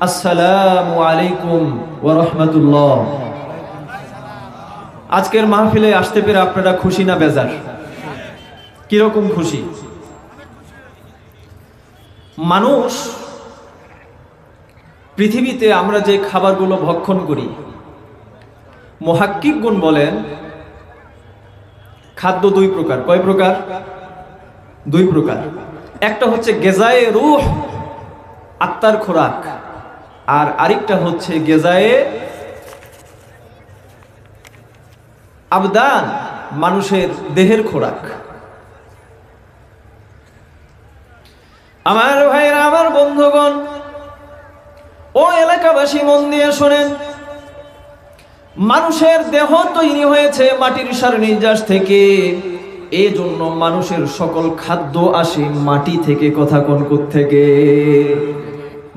আসসালামু আলাইকুম ওয়া রাহমাতুল্লাহ। আজকের মাহফিলে আসতে পেরে আপনারা খুশি না বেজার? কিরকম খুশি? মানুষ পৃথিবীতে আমরা যে খাবারগুলো ভক্ষণ করি, মুহাক্কিকগণ বলেন খাদ্য দুই প্রকার। কয় প্রকার? দুই প্রকার। একটা হচ্ছে গেজায়ে রূহ, আত্মার খোরাক, আর আরেকটা হচ্ছে গেজায়ে আবদান, মানুষের দেহের খোরাক। আমার ভাইরা, আমার বন্ধুগণ, ও এলাকাবাসী, মন দিয়ে শোনেন। মানুষের দেহ তৈরি হয়েছে মাটির সার নির্যাস থেকে, এই জন্য মানুষের সকল খাদ্য আসে মাটি থেকে। কথা কোন থেকে?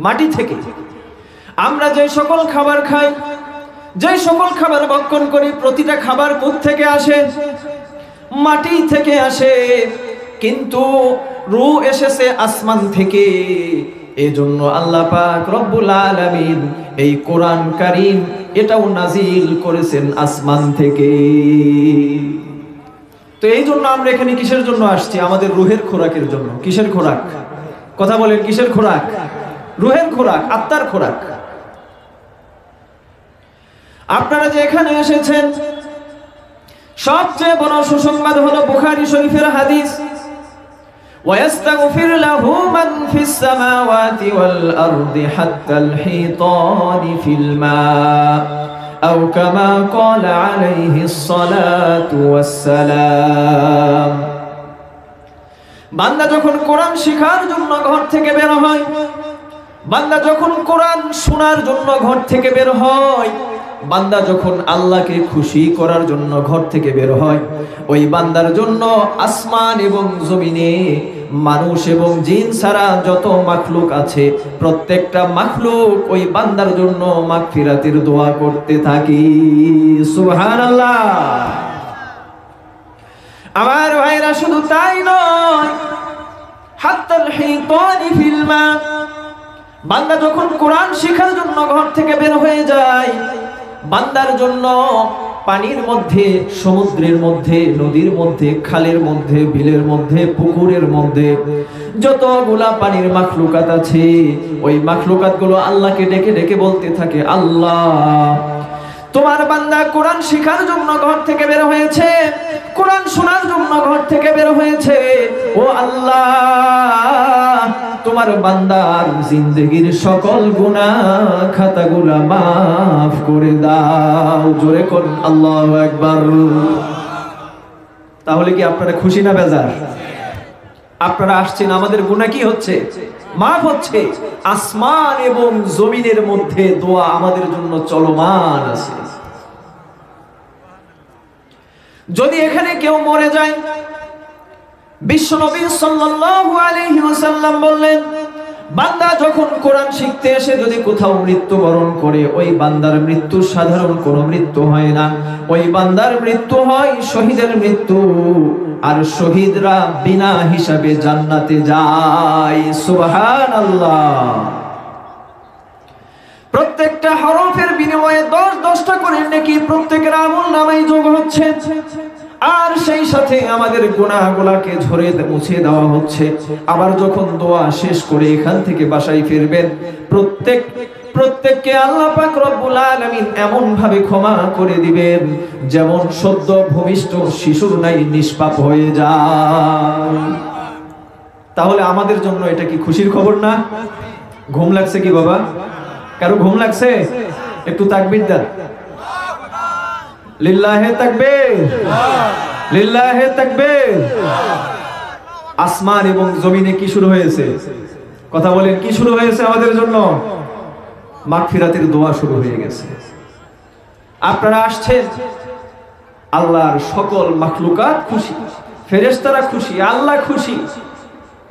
মাটি থেকে। আমরা যে সকল খাবার খাই, যে সকল খাবার ভক্ষণ করি, প্রতিটা খাবার কোথা থেকে আসে? মাটি থেকে আসে। কিন্তু রূহ এসেছে আসমান থেকে। এজন্য আল্লাহ পাক রব্বুল আলামিন এই কোরআন কারীম এটাও নাজিল করেছেন আসমান থেকে। তো এই জন্য আমরা এখানে কিসের জন্য আসছি? আমাদের রূহের খোরাকের জন্য। কিসের খোরাক? কথা বলেন, কিসের খোরাক? রূহের খোরাক, আত্মার খোরাক। আপনারা যে এখানে এসেছেন, সবচেয়ে বড় সুসংবাদ হলো বুখারী শরীফের হাদিস, وَيَسْتَغْفِرْ لَهُ مَنْ فِي السَّمَاوَاتِ وَالْأَرْضِ حَتَّى الْحِيطَانِ فِي الْمَاءِ أَوْ كَمَا قَالَ عَلَيْهِ الصَّلَاةُ وَالسَّلَامُ। বান্দা যখন কোরআন শেখার জন্য ঘর থেকে বের হয়, বান্দা যখন কোরআন শোনার জন্য ঘর থেকে বের হয়, বান্দা যখন আল্লাহকে খুশি করার জন্য ঘর থেকে বের হয়, ওই বান্দার জন্য আসমান এবং জমিনে মানুষ এবং জিন ছাড়া যত মাখলুক আছে, প্রত্যেকটা মাখলুক ওই বান্দার জন্য মাগফিরাতের দোয়া করতে থাকি। সুবহানাল্লাহ। আমার ভাইরা, শুধু তাই নয়, হাত্তাল হিতানি ফিল মা, বান্দা যখন কোরআন শেখার জন্য ঘর থেকে বের হয়ে যায়, বান্দার জন্য পানির মধ্যে, সমুদ্রের মধ্যে, নদীর মধ্যে, খালের মধ্যে, বিলের মধ্যে, পুকুরের মধ্যে যতগুলা পানির মাখলুকাত আছে, ওই মাখলুকাত গুলো আল্লাহকে ডেকে ডেকে বলতে থাকে, আল্লাহ, তোমার বান্দা কোরআন শেখার জন্য ঘর থেকে বের হয়েছে, কোরআন শোনার জন্য ঘর থেকে বের হয়েছে। ও আল্লাহ, তোমার বান্দার জিন্দেগির সকল গুনাহ খাতাগুলা মাফ করে দাও। জোরে কোন আল্লাহু আকবার। তাহলে কি আপনারা খুশি না বেজার? আপনারা আসছেন, আমাদের গুনাহ কি হচ্ছে? মাফ হচ্ছে। আসমান এবং জমিনের মধ্যে দোয়া আমাদের জন্য চলমান আছে। যদি এখানে কেউ মরে যায়, বিশ্বনবী সাল্লাল্লাহু আলাইহি ওয়াসাল্লাম বললেন, বান্দা যখন কোরআন শিখতে এসে যদি কোথাও মৃত্যুবরণ করে, ওই বান্দার মৃত্যু সাধারণ কোনো মৃত্যু হয় না, ওই বান্দার মৃত্যু হয় শহীদের মৃত্যু। আর শহীদরা বিনা হিসাবে জান্নাতে যায়। সুবহানাল্লাহ। প্রত্যেকটা হরফের বিনিময়ে 10টা করে নেকি প্রত্যেকের আমলনামায় যোগ হচ্ছে, আর সেই সাথে আমাদের গুনাহগুলোকে ঝরে মুছে দেওয়া হচ্ছে। আবার যখন দোয়া শেষ করে এখান থেকে বাসায় ফিরবেন, প্রত্যেককে আল্লাহ পাক রব্বুল আলামিন এমন ভাবে ক্ষমা করে দিবেন যেমন সদ্য ভূমিষ্ঠ শিশুর নাই নিষ্পাপ হয়ে যায়। তাহলে আমাদের জন্য এটা কি খুশির খবর না? ঘুম লাগছে কি বাবা? কারো ঘুম লাগছে? একটু তাকবীর দেন। লিল্লাহে তাকবীর, লিল্লাহে তাকবীর। আসমান এবং জমিনে কি শুরু হয়েছে? কথা বলেন, কি শুরু হয়েছে আমাদের জন্য? মাগফিরাতের দোয়া শুরু হয়ে গেছে। আপনারা আসছেন, আল্লাহর সকল মাখলুকাত খুশি, ফেরেশতারা খুশি, আল্লাহ খুশি,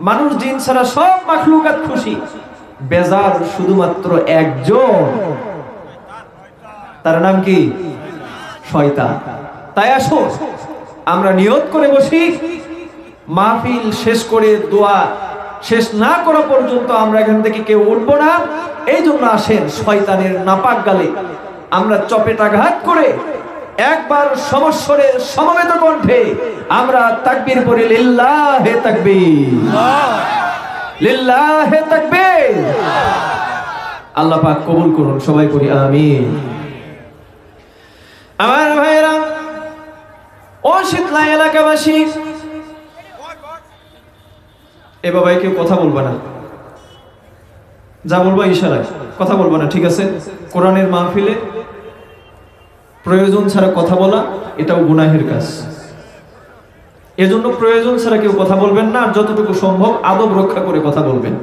মানুষ জিন ছাড়া সব মাখলুকাত খুশি। বেজার শুধুমাত্র একজন, তার নাম কি? শয়তান। তাই আসো আমরা নিয়ত করে বসি, মাহফিল শেষ করে দোয়া শেষ না করা পর্যন্ত আমরা এখান থেকে কেউ উঠবো না। এই জন্য আসেন শয়তানের নাপাক গালে আমরা চপেটাঘাত করে একবার সমস্বরে সমবেত কণ্ঠে আমরা তাকবীর পড়ি, লিল্লাহে তাকবীর, লিল্লাহে তাকবীর। আল্লাহ পাক কবুল করুন, সবাই করি আমিন। আমার ভাইরা, ও শীতলা এলাকাবাসী, এ বাবাই কেউ কথা বলবে না, যা বলবো ইশারায়, কথা বলবো না, ঠিক আছে? কোরআনের মাহফিলে প্রয়োজন ছাড়া কথা বলা এটাও গুনাহের কাজ। এজন্য প্রয়োজন ছাড়া কেউ কথা বলবেন না, যতটুকু সম্ভব আদব রক্ষা করে কথা বলবেন।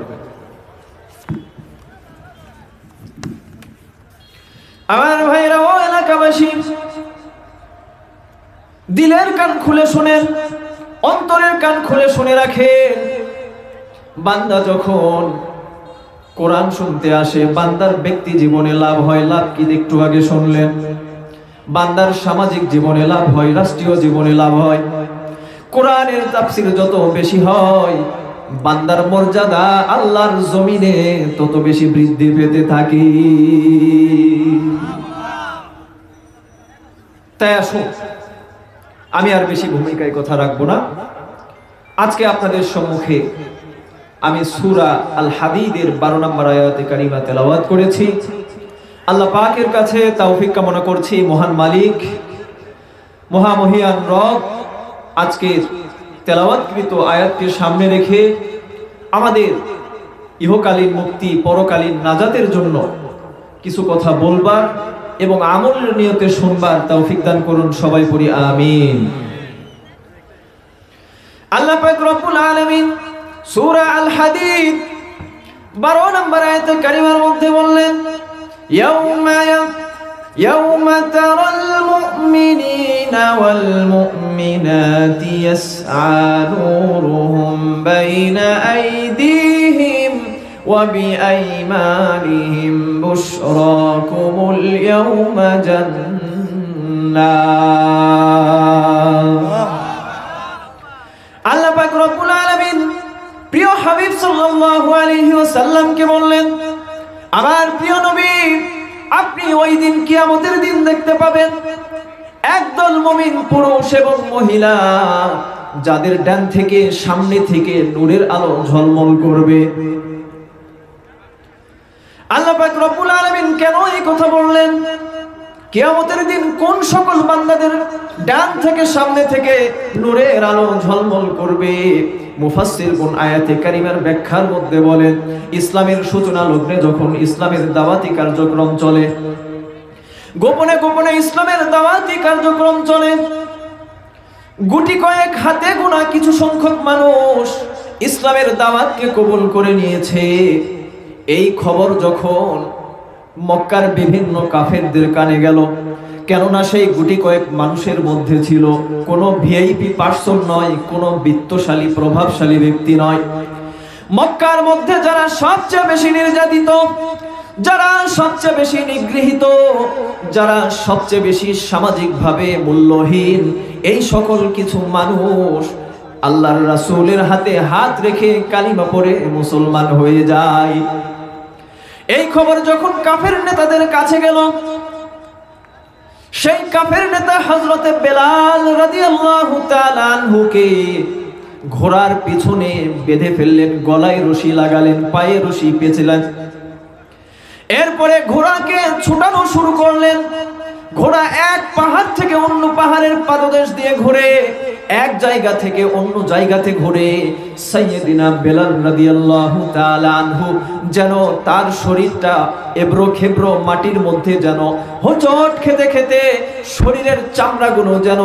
আমার ভাইরা, ও এলাকাবাসী, দিলের কান খুলে শুনেন, অন্তরের কান খুলে শুনে রাখেন। বান্দা যখন কোরআন শুনতে আসে, বান্দার ব্যক্তি জীবনে লাভ হয়। লাভ কি একটু আগে শুনলেন? বান্দার সামাজিক জীবনে লাভ হয়, রাষ্ট্রীয় জীবনে লাভ হয়। কোরআনের তাফসীর যত বেশি হয়, বান্দার মর্যাদা আল্লাহর জমিনে তত বেশি বৃদ্ধি পেতে থাকে। তাই আসুন, আমি আর বেশি ভূমিকায় কথা রাখবো না। আজকে আপনাদের সম্মুখে আমি সূরা আল হাদীদের 12 নম্বর আয়াতে কারিমা তেলাওয়াত করেছি। আল্লাহ পাকের কাছে তৌফিক কামনা করছি, মহান মালিক, মহামহিয়ান রব আজকে তেলাওয়াতকৃত আয়াতকে সামনে রেখে আমাদের ইহকালীন মুক্তি, পরকালীন নাজাতের জন্য কিছু কথা বলবার এবং আমলের নিয়তে শুনবার তৌফিক দান করুন, সবাই পড়ি আমিন। আল্লাহ পাক রব্বুল আলামিন সূরা আল হাদীদ 12 নম্বর আয়াতে কারিমার মধ্যে বললেন, ইয়াউমা তারাল মুমিনিনা ওয়াল মুমিনাতি ইয়াসআ নূরুহুম বাইনা আইদিহিম ওয়া বিআইমানিহিম বুশরাকুমুল ইয়াউমা জান্নাহ। আল্লাহ পাক রব্বুল আলামিন প্রিয় হাবিব সাল্লাল্লাহু আলাইহি ওয়াসাল্লামকে বললেন, আমার প্রিয় নবী, আপনি ওই দিন কিয়ামতের দিন দেখতে পাবেন একদল মুমিন পুরুষ এবং মহিলা, যাদের ডান থেকে সামনে থেকে নূরের আলো ঝলমল করবে। আল্লাহ পাক রব্বুল আলামিন কেন এই কথা বললেন? কিয়ামতের দিন কোন সকল বান্দাদের ডান থেকে সামনে থেকে নূরের আলো ঝলমল করবে? মুফাসসিরগণ আয়াতে কারিমার ব্যাখ্যার মধ্যে বলেন, ইসলামের সূচনা লগ্নে যখন ইসলামের দাওয়াতি কার্যক্রম চলে, গোপনে গোপনে ইসলামের দাওয়াতি কার্যক্রম চলে, গুটি কয়েক হাতে গোনা কিছু সংখ্যক মানুষ ইসলামের দাওয়াতকে কবুল করে নিয়েছে। এই খবর যখন মক্কার বিভিন্ন কাফেরদের কানে গেল, কেননা সেই গুটি কয়েক মানুষের মধ্যে ছিল কোনো ভিআইপি পার্সন নয়, কোনো বিত্তশালী প্রভাবশালী ব্যক্তি নয়। মক্কার মধ্যে যারা সবচেয়ে বেশি নির্যাতিত, যারা সবচেয়ে বেশি নিগৃহীত, যারা সবচেয়ে বেশি সামাজিকভাবে মূল্যহীন, এই সকল কিছু মানুষ আল্লাহর রাসূলের হাতে হাত রেখে কালিমা পড়ে মুসলমান হয়ে যায়। এই খবর যখন কাফের নেতাদের কাছে গেল, সেই কাফের নেতা হযরতে বেলাল রাদিয়াল্লাহু তাআলা আনহুকে ঘোড়ার পিছনে বেঁধে ফেললেন, গলায় রশি লাগালেন, পায়ে রশি পেঁচালেন। এরপরে ঘোড়াকে ছুটানো শুরু করলেন। ঘোড়া এক পাহাড় থেকে অন্য পাহাড়ের পাদদেশ দিয়ে ঘুরে, এক জায়গা থেকে অন্য জায়গাতে ঘুরে সাইয়েদিনা বেলাল রাদিয়াল্লাহু তাআলা আনহু যেন তার শরীরটা এবড়ো খেবড়ো মাটির মধ্যে যেন হোঁচট খেতে খেতে শরীরের চামড়াগুলো যেন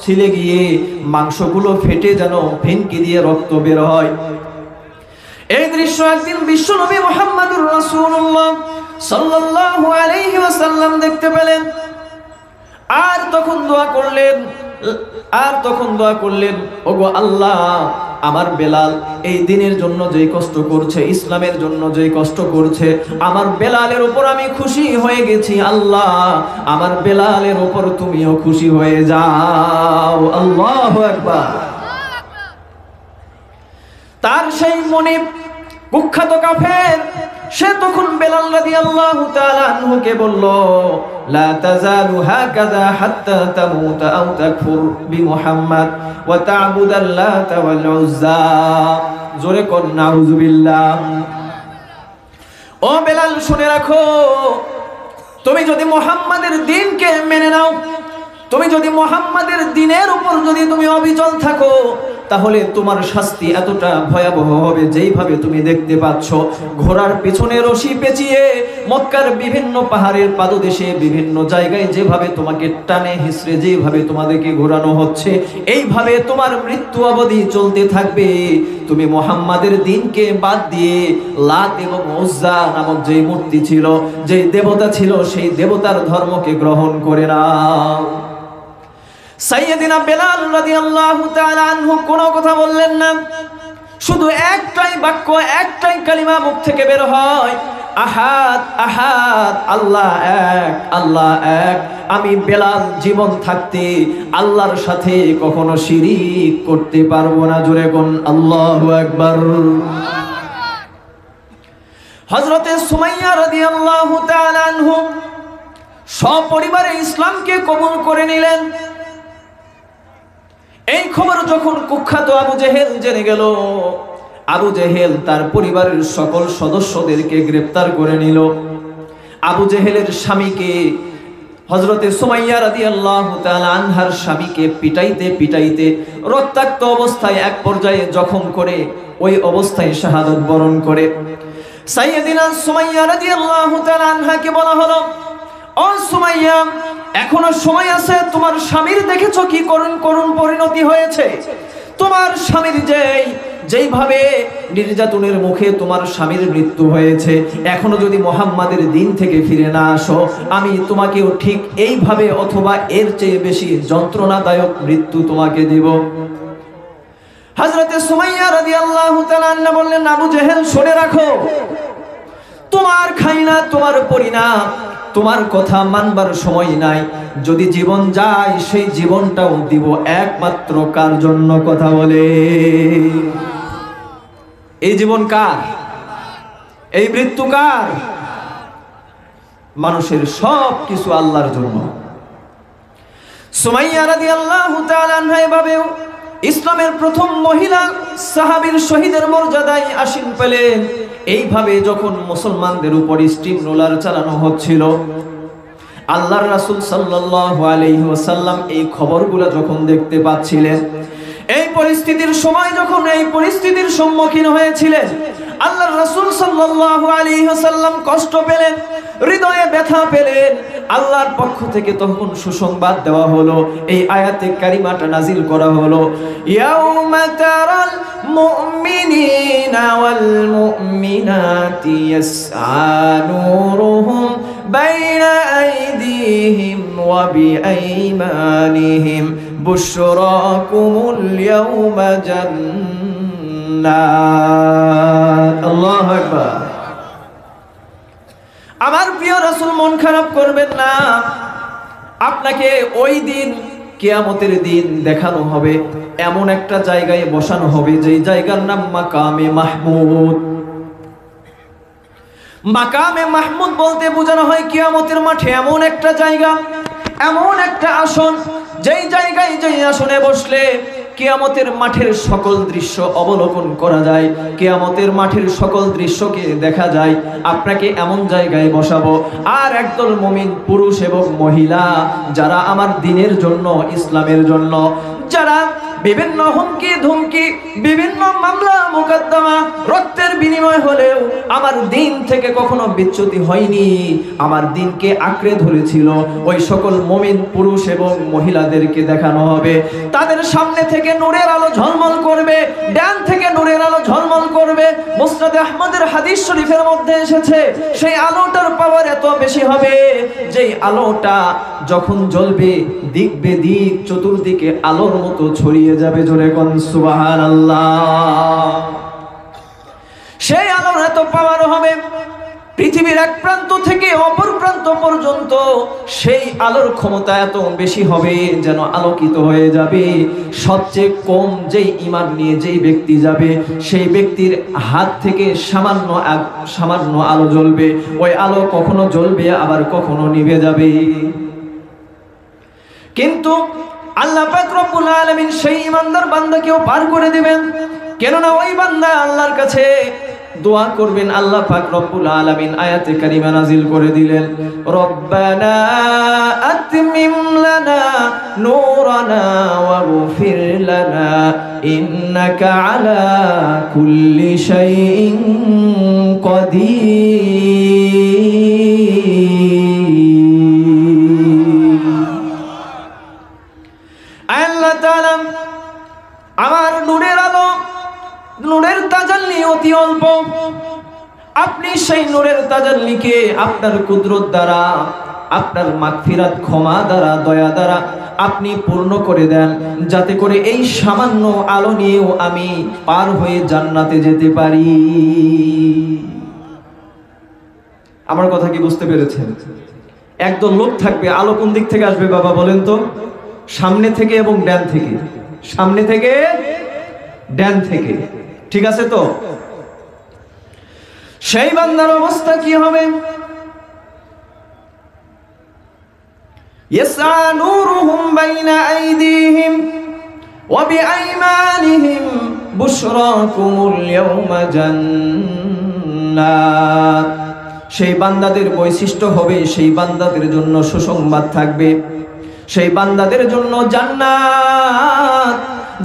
ছিলে গিয়ে মাংসগুলো ফেটে যেন ভেঙ্কি দিয়ে রক্ত বের হয়। এই দৃশ্য একদিন বিশ্বনবী মুহাম্মদুর রাসূলুল্লাহ সাল্লাল্লাহু আলাইহি ওয়াসাল্লাম দেখতে পেলেন। আর তখন দোয়া করলেন, ওগো আল্লাহ, আমার বেলাল এই দিনের জন্য যেই কষ্ট করছে, ইসলামের জন্য যেই কষ্ট করছে, আমার বেলালের উপর আমি খুশি হয়ে গেছি। আল্লাহ, আমার বেলালের উপর তুমিও খুশি হয়ে যাও। আল্লাহু আকবার। তার সেই মনিব কুখ্যাত কাফের সে তখন বেলাল রাদিয়াল্লাহু তাআলা আনহুকে বলল, লা তাযালু হাকাযা হাত্তা তামুতা আও তাকফুর বিমুহাম্মাদ ওয়া তা'বুদাল লাতা ওয়াল উযযা। জোরে কোন নাউযুবিল্লাহ। ও বেলাল, শুনে রাখো, তুমি যদি মুহাম্মাদের দ্বীনকে মেনে নাও, তুমি যদি মুহাম্মাদের দ্বীনের উপর যদি তুমি অবিচল থাকো, তাহলে তোমার শাস্তি এতটা ভয়াবহ হবে যেইভাবে তুমি দেখতে পাচ্ছ ঘোড়ার পিছনে রশি পেঁচিয়ে মক্কার বিভিন্ন পাহাড়ের পাদদেশে বিভিন্ন জায়গায় যেভাবে তোমাকে টানে হিসড়ে যেভাবে তোমাদেরকে ঘোরানো হচ্ছে, এইভাবে তোমার মৃত্যু অবধি চলতে থাকবে। তুমি মুহাম্মাদের দ্বীনকে বাদ দিয়ে লাত এবং উজ্জা নামক যে মূর্তি ছিল, যে দেবতা ছিল, সেই দেবতার ধর্মকে গ্রহণ করে নাও। সাইয়েদিনা বেলাল রাদিয়াল্লাহু তাআলা আনহু কোনো কথা বললেন না, শুধু একটাই বাক্য, একটাই কালিমা মুখ থেকে বের হয়, আহাদ আহাদ, আল্লাহ এক, আল্লাহ এক। আমি বেলাল জীবন থাকতে আল্লাহর সাথে কখনো শিরিক করতে পারবো না। জোরে কোন আল্লাহু আকবার। হযরতে সুমাইয়া রাদিয়াল্লাহু তাআলা আনহু সপরিবারে ইসলামকে কবুল করে নিলেন। এই খবর যখন কুখ্যাত আবু জেহেল জেনে গেল, আবু জেহেল তার পরিবারের সকল সদস্যদেরকে গ্রেফতার করে নিল। আবু জেহেলের স্বামীকে, হযরতে সুমাইয়া রাদিয়াল্লাহু তাআলা আনহার স্বামীকে পিটাইতে পিটাইতে রক্তাক্ত অবস্থায় এক পর্যায়ে জখম করে ওই অবস্থায় শাহাদাত বরণ করে। সাইয়েদিনা সুমাইয়া রাদিয়াল্লাহু তাআলা আনহাকে বলা হলো, ও সুমাইয়া, এখনো সময় আছে, তোমার স্বামীর দেখেছো কি করুণ করুণ পরিণতি হয়েছে। তোমার স্বামীর যেইভাবে নির্যাতনের মুখে তোমার স্বামীর মৃত্যু হয়েছে, এখনো যদি মুহাম্মাদের দ্বীন থেকে ফিরে না আসো, আমি তোমাকেও ঠিক এইভাবে অথবা এর চেয়ে বেশি যন্ত্রণাদায়ক মৃত্যু তোমাকে দেব। হযরতে সুমাইয়া রাদিয়াল্লাহু তাআলা আনহা বললেন, আবু জেহেল, শুনে রাখো, তোমার খাই না, তোমার পরি না, তোমার কথা মানবার সময় নাই। যদি জীবন যায়, সেই জীবনটাও দিব একমাত্র কার জন্য? কথা বলে। এই জীবন কার? এই মৃত্যু কার? মানুষের সব কিছু আল্লাহর জন্য। সুমাইয়া রাদিয়াল্লাহু তাআলা আনহা এভাবেও ইসলামের প্রথম মহিলা সাহাবীর শহীদের মর্যাদায় আসীন পেলেন। এইভাবে যখন মুসলমানদের উপর স্টিম রোলার চালানো হচ্ছিল, আল্লাহর রাসূল সাল্লাল্লাহু আলাইহি ওয়াসাল্লাম এই খবরগুলো যখন দেখতে পাচ্ছিলেন, এই পরিস্থিতির সময় যখন এই পরিস্থিতির সম্মুখীন হয়েছিলেন, আল্লাহর রাসূল সাল্লাল্লাহু আলাইহি ওয়াসাল্লাম কষ্ট পেলেন, হৃদয়ে ব্যথা পেলেন। আল্লাহর পক্ষ থেকে তখন সুসংবাদ দেওয়া হলো, এই আয়াতে কারিমাটা নাজিল করা হলো, ইয়াউমা তারাল মুমিনিনা ওয়াল মুমিনাতি ইয়াসআ নূরুহুম বাইনা আইদিহিম ওয়া বিআইমানিহিম বুশরাকুমুল ইয়াউমা জান্নাত। আল্লাহু আকবার। আমার প্রিয় রাসূল, মন খারাপ করবেন না। আপনাকে ওই দিন, কিয়ামতের দিন দেখানো হবে, এমন একটা জায়গায় বসানো হবে যেই জায়গার নাম মাকামে মাহমুদ। মাকামে মাহমুদ বলতে বোঝানো হয় কিয়ামতের মাঠে এমন একটা জায়গা, এমন একটা আসন, যেই জায়গায় যেই আসনে বসলে কিয়ামতের মাঠের সকল দৃশ্য অবলোকন করা যায়, কিয়ামতের মাঠের সকল দৃশ্যকে দেখা যায়। আপনাকে এমন জায়গায় বসাবো, আর একদল মুমিন পুরুষ এবং মহিলা যারা আমার দ্বীনের জন্য, ইসলামের জন্য, যারা বিভিন্ন হুমকি ধুমকি, বিভিন্ন মামলা মোকদ্দমা, রক্তের বিনিময় হলেও আমার দ্বীন থেকে কখনো বিচ্যুতি হয়নি, আমার দ্বীনকে আঁকড়ে ধরেছিল, ওই সকল মুমিন পুরুষ এবং মহিলাদেরকে দেখানো হবে। তাদের সামনে থেকে নূরের আলো ঝলমল করবে, ডান থেকে নূরের আলো ঝলমল করবে। মুসনাদে আহমদের হাদিস শরীফের মধ্যে এসেছে, সেই আলোটার পাওয়ার এত বেশি হবে, যেই আলোটা যখন জ্বলবে, দিক বেদিক চতুর্দিকে আলোর মতো ছড়িয়ে যাবে। জোরে কোন সুবহানাল্লাহ। সেই আলোর এত পাওয়ার হবে, পৃথিবীর এক প্রান্ত থেকে অপর প্রান্ত পর্যন্ত সেই আলোর ক্ষমতা এত বেশি হবে যেন আলোকিত হয়ে যাবে। সবচেয়ে কম যেই ঈমান নিয়ে যেই ব্যক্তি যাবে সেই ব্যক্তির হাত থেকে সামান্য আলো জ্বলবে। ওই আলো কখনো জ্বলবে আবার কখনো নিভে যাবে। কিন্তু আল্লাহ পাক রব্বুল আলামিন সেই ঈমানদার বান্দাকেও পার করে দিবেন। কেননা ওই বান্দা আল্লাহর কাছে দোয়া করবেন। আল্লাহ পাক রব্বুল আলামিন আয়াতে কারিমা নাজিল করে দিলেন, রব্বানা আতমিম লানা নূরানা ওয়াগফির লানা ইন্নাকা আলা কুল্লি শাইইন কাদির। আল্লাহ তাআলা আমার নূরের আলো, নূরের তাজাল্লি অতি অল্প, আপনি সেই নূরের তাজাল্লিকে আপনার কুদরত দ্বারা, আপনার মাগফিরাত ক্ষমা দ্বারা, দয়া দ্বারা আপনি পূর্ণ করে দেন, যাতে করে এই সামান্য আলো নিয়েও আমি পার হয়ে জান্নাতে যেতে পারি। আমার কথা কি বুঝতে পেরেছেন? একদল লোক থাকবে, আলো কোন দিক থেকে আসবে বাবা বলেন তো? সামনে থেকে এবং ডান থেকে। সামনে থেকে, ডান থেকে, ঠিক আছে তো? সেই বান্দার অবস্থা কি হবে? ইয়াসআ নূরুহুম বাইনা আইদিহিম ওয়া বিআইমানিহিম বুশরাকুমুল ইয়াওমা জান্নাত। সেই বান্দাদের বৈশিষ্ট্য হবে, সেই বান্দাদের জন্য সুসংবাদ থাকবে, সেই বান্দাদের জন্য জান্নাত,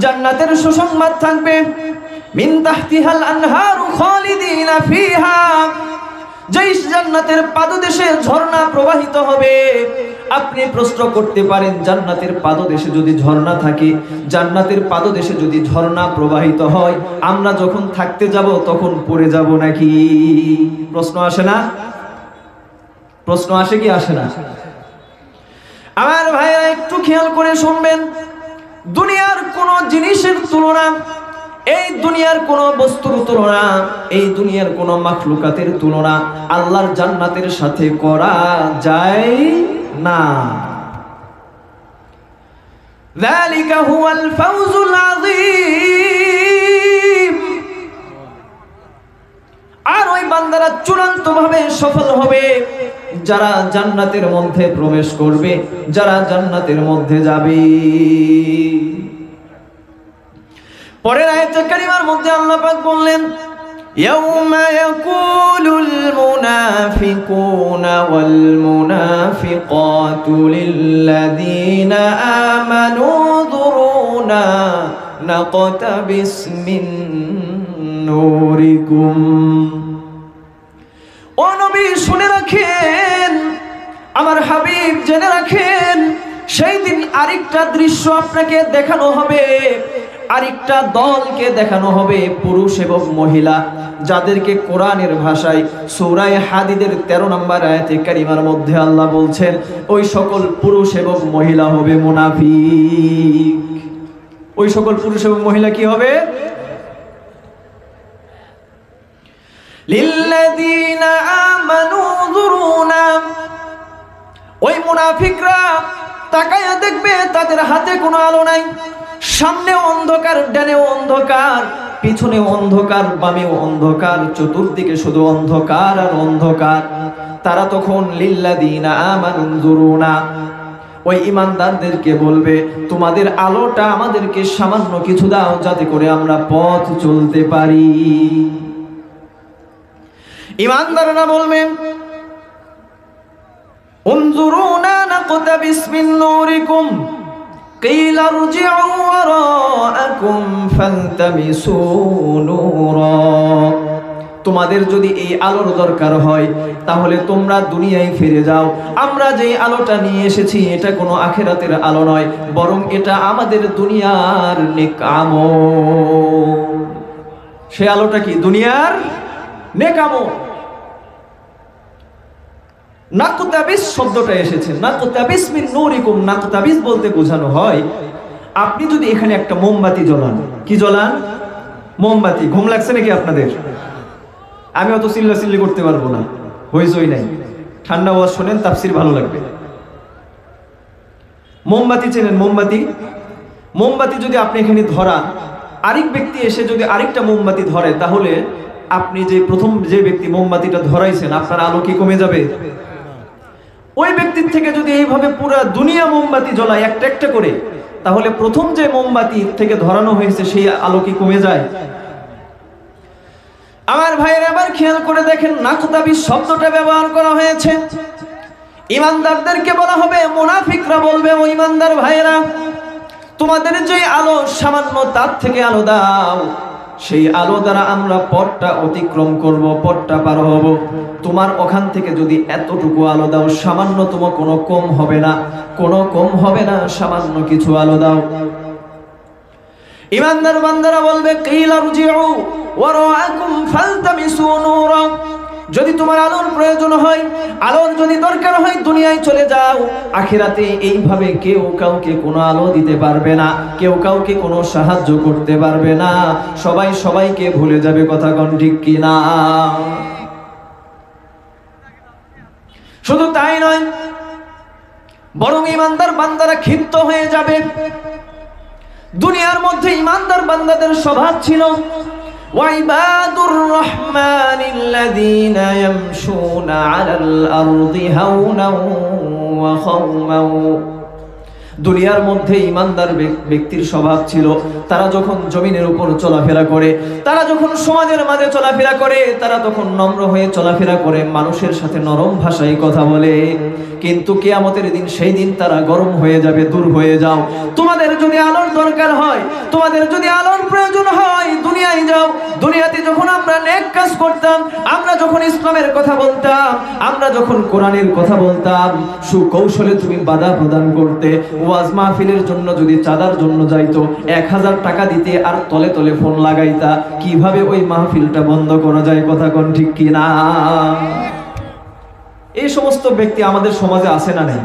জান্নাতের সুসংবাদ থাকবে। মিন তাহতিহাল আনহারু খালিদিনা ফিহা, যেই জান্নাতের পাদদেশে ঝর্ণা প্রবাহিত হবে। আপনি প্রশ্ন করতে পারেন, জান্নাতের পাদদেশে যদি ঝর্ণা থাকে, জান্নাতের পাদদেশে যদি ঝর্ণা প্রবাহিত হয়, আমরা যখন থাকতে যাব তখন পড়ে যাব নাকি? প্রশ্ন আসে না? প্রশ্ন আসে কি আসে না? আমার ভাইরা একটু খেয়াল করে শুনবেন, দুনিয়ার কোন জিনিসের তুলনা, এই দুনিয়ার কোন বস্তুর তুলনা, এই দুনিয়ার কোন মাখলুকাতের তুলনা আল্লাহর জান্নাতের সাথে করা যায় না। যালিকা হুয়াল ফাউজুল আযীম। আর ওই বান্দারা চূড়ান্তভাবে সফল হবে যারা জান্নাতের মধ্যে প্রবেশ করবে, যারা জান্নাতের মধ্যে যাবে। পরের আয়াতে কারিমার মধ্যে আল্লাহ পাক বললেন, ইয়াউমা ইয়াকুলুল মুনাফিকুনা ওয়াল মুনাফিকাতু লিল্লাযীনা আমানু যুরুনা নাকতাবিস মিন নূরিকুম। ও নবী শুনে রাখেন, আমার হাবিব জেনে রাখেন, সেই দিন আরেকটা দৃশ্য আপনাকে দেখানো হবে, আরেকটা দলকে দেখানো হবে, পুরুষ এবং মহিলা, যাদেরকে কোরআনের ভাষায় সূরা হাদীদের 13 নম্বর আয়াতে কারিমার মধ্যে আল্লাহ বলছেন ওই সকল পুরুষ এবং মহিলা হবে মুনাফিক। ওই সকল পুরুষ এবং মহিলা কি হবে? লিল্লাযীনা আমানু যুরুনা। ওই মুনাফিকরা তাকায়া দেখবে তাদের হাতে কোনো আলো নাই, সামনে অন্ধকার, ডানেও অন্ধকার, পিছনেও অন্ধকার, বামেও অন্ধকার, চতুর্দিকে শুধু অন্ধকার আর অন্ধকার। তারা তখন লিল্লাযীনা আমানু যুরুনা, ওই ঈমানদারদেরকে বলবে তোমাদের আলোটা আমাদেরকে সামান্য কিছু দাও যাতে করে আমরা পথ চলতে পারি। ঈমানদাররা বলবেন উনজুরুনা নাকতাবিস মিন নূরিকুম কিলা ইরজিউ ওয়ারাআকুম ফালতামিসু নূরা। তোমাদের যদি এই আলোর দরকার হয় তাহলে তোমরা দুনিয়ায় ফিরে যাও। আমরা যে আলোটা নিয়ে এসেছি এটা কোনো আখিরাতের আলো নয়, বরং এটা আমাদের দুনিয়ার নেক আমল। সে আলোটা কি? দুনিয়ার নেক আমল। নাকতাবিস শব্দটা এসেছে, নাকতাবিস মিন নূরিকুম। নাকতাবিস বলতে বোঝানো হয় আপনি যদি এখানে একটা মোমবাতি জ্বলান। কি জ্বলান? মোমবাতি। ঘুম লাগছে নাকি আপনাদের? আমি অত চিল্লাচিল্লি করতে পারবো না, হইচই নাই, ঠান্ডা ওয়াজ শোনেন, তাফসির ভালো লাগবে। মোমবাতি চেনেন? মোমবাতি, মোমবাতি যদি আপনি এখানে ধরান, আরেক ব্যক্তি এসে যদি আরেকটা মোমবাতি ধরে, তাহলে আপনি যে প্রথম যে ব্যক্তি মোমবাতিটা ধরাইছেন, আপনার আলো কি কমে যাবে? ওই ব্যক্তির থেকে যদি এইভাবে পুরা দুনিয়া মোমবাতি জ্বলায় একটা একটা করে, তাহলে প্রথম যে মোমবাতি থেকে ধরানো হয়েছে সেই আলো কি কমে যায়? আমার ভাইয়ের আবার খেয়াল করে দেখেন, নাকতাবি শব্দটা ব্যবহার করা হয়েছে। ইমানদারদেরকে বলা হবে, মুনাফিকরা বলবে, ও ইমানদার ভাইয়েরা, তোমাদের যে আলো সামান্য, তার থেকে আলো দাও, সেই আলো দ্বারা আমরা পথটা অতিক্রম করব, পথটা পার হব। তোমার ওখান থেকে যদি এতটুকু আলো দাও, সামান্যতম কোনো কম হবে না, কোনো কম হবে না, সামান্য কিছু আলো দাও। ইমানদার বান্দারা বলবে, কিলা রুজিউ ওয়ারাআকুম ফালতামিসু নূরা, যদি তোমার আলোর প্রয়োজন হয়, আলোর যদি দরকার হয়, দুনিয়ায় চলে যাও। আখিরাতে এইভাবে কেউ কাউকে কোনো আলো দিতে পারবে না, কেউ কাউকে কোনো সাহায্য করতে পারবে না, সবাই সবাইকে ভুলে যাবে। কথা কোন ঠিক কিনা? শুধু তাই নয়, বরং ইমানদার বান্দারা ক্ষিপ্ত হয়ে যাবে। দুনিয়ার মধ্যে ইমানদার বান্দাদের স্বভাব ছিল, ওয়াইবাদুর রহমানিল্লাযীনা ইয়ামশুনা আলাল আরদি হাওনাও ওয়া খাওমাও। দুনিয়ার মধ্যে ইমানদার ব্যক্তির স্বভাব ছিল, তারা যখন জমিনের উপর চলাফেরা করে, তারা যখন সমাজের মাঝে চলাফেরা করে, তারা তখন নম্র হয়ে চলাফেরা করে, মানুষের সাথে নরম ভাষায় কথা বলে। কিন্তু কিয়ামতের দিন, সেই দিন তারা গরম হয়ে যাবে। দূর হয়ে যাও, তোমাদের যদি আলোর দরকার হয়, তোমাদের যদি আলোর প্রয়োজন হয়, দুনিয়ায় যাও। দুনিয়াতে যখন আমরা নেক কাজ করতাম, আমরা যখন ইসলামের কথা বলতাম, আমরা যখন কোরআনের কথা বলতাম, সুকৌশলে তুমি বাধা প্রদান করতে। ওয়াজ মাহফিলের জন্য যদি চাঁদার জন্য যাইতো, 1000 টাকা দিতে, আর তলে তলে ফোন লাগাইতা কিভাবে ওই মাহফিলটা বন্ধ করা যায়। কথা কোন ঠিক কিনা? এই সমস্ত ব্যক্তি আমাদের সমাজে আছে না নেই?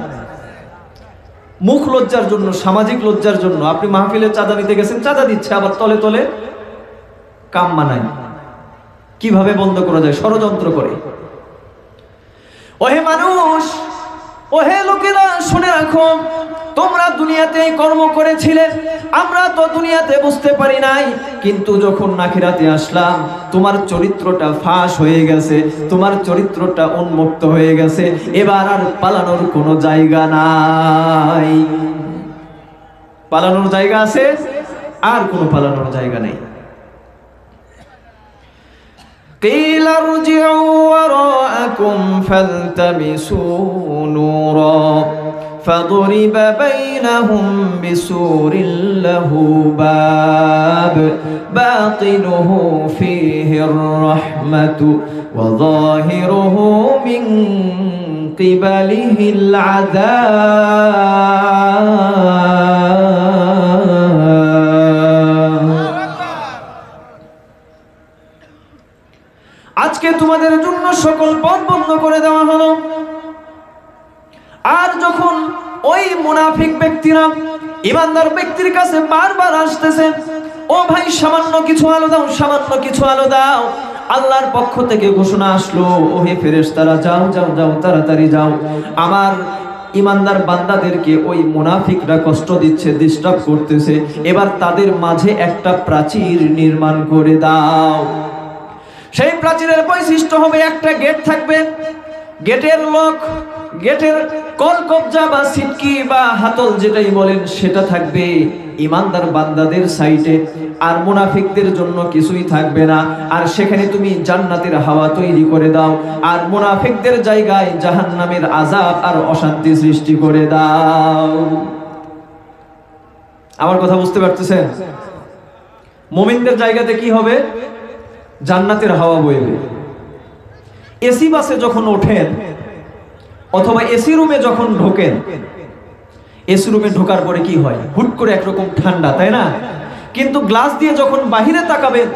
মুখ লজ্জার জন্য, সামাজিক লজ্জার জন্য আপনি মাহফিলে চাঁদা নিতে গেছেন, চাঁদা দিচ্ছে, আবার তলে তলে কাম মানায়। কিভাবে বন্ধ করা যায়? ষড়যন্ত্র করে। ওহে মানুষ, ওহে লোকেরা, শুনে রাখো, তোমরা দুনিয়াতে কর্ম করেছিলে, আমরা তো দুনিয়াতে বুঝতে পারি নাই, কিন্তু যখন আখিরাতে আসলাম, তোমার চরিত্রটা ফাঁস হয়ে গেছে, তোমার চরিত্রটা উন্মুক্ত হয়ে গেছে। এবার আর পালানোর কোনো জায়গা নাই। পালানোর জায়গা আছে? আর কোনো পালানোর জায়গা নেই। قيل ارجعوا وراءكم فالتمسوا نورا فضرب بينهم بسور له باب باطنه فيه الرحمة وظاهره من قبله العذاب। আজকে তোমাদের জন্য সকল পথ বন্ধ করে দেওয়া হলো। আর যখন ওই মুনাফিক ব্যক্তিরা ইমানদার ব্যক্তির কাছে বারবার আসতেছে, ও ভাই সামান্য কিছু আলো দাও, সামান্য কিছু আলো দাও, আল্লাহর পক্ষ থেকে ঘোষণা আসলো, ওহে ফেরেশতারা, যাও যাও যাও, তাড়াতাড়ি যাও, আমার ইমানদার বান্দাদেরকে ওই মুনাফিকরা কষ্ট দিচ্ছে, ডিস্টার্ব করতেছে, এবার তাদের মাঝে একটা প্রাচীর নির্মাণ করে দাও। সেই প্রাচীরের বৈশিষ্ট্য হবে, একটা গেট থাকবে, গেটের লক, গেটের কলকবজা বা সিটকি বা হাতল যেটাই বলেন সেটা থাকবে ইমানদার বান্দাদের সাইডে, আর মুনাফিকদের জন্য কিছুই থাকবে না। আর সেখানে তুমি জান্নাতের হাওয়া তৈরি করে দাও, আর মুনাফিকদের জায়গায় জাহান্নামের আযাব আর অশান্তি সৃষ্টি করে দাও। আমার কথা বুঝতে পারতেছেন? মুমিনদের জায়গাতে কি হবে? জান্নাতের হাওয়া বইবে। এসি বাসে যখন ওঠেন অথবা এসি রুমে যখন ঢোকেন, এসি রুমে ঢোকার পরে কি হয়? হুট করে একরকম ঠান্ডা, তাই না? কিন্তু গ্লাস দিয়ে যখন বাহিরে তাকাবেন,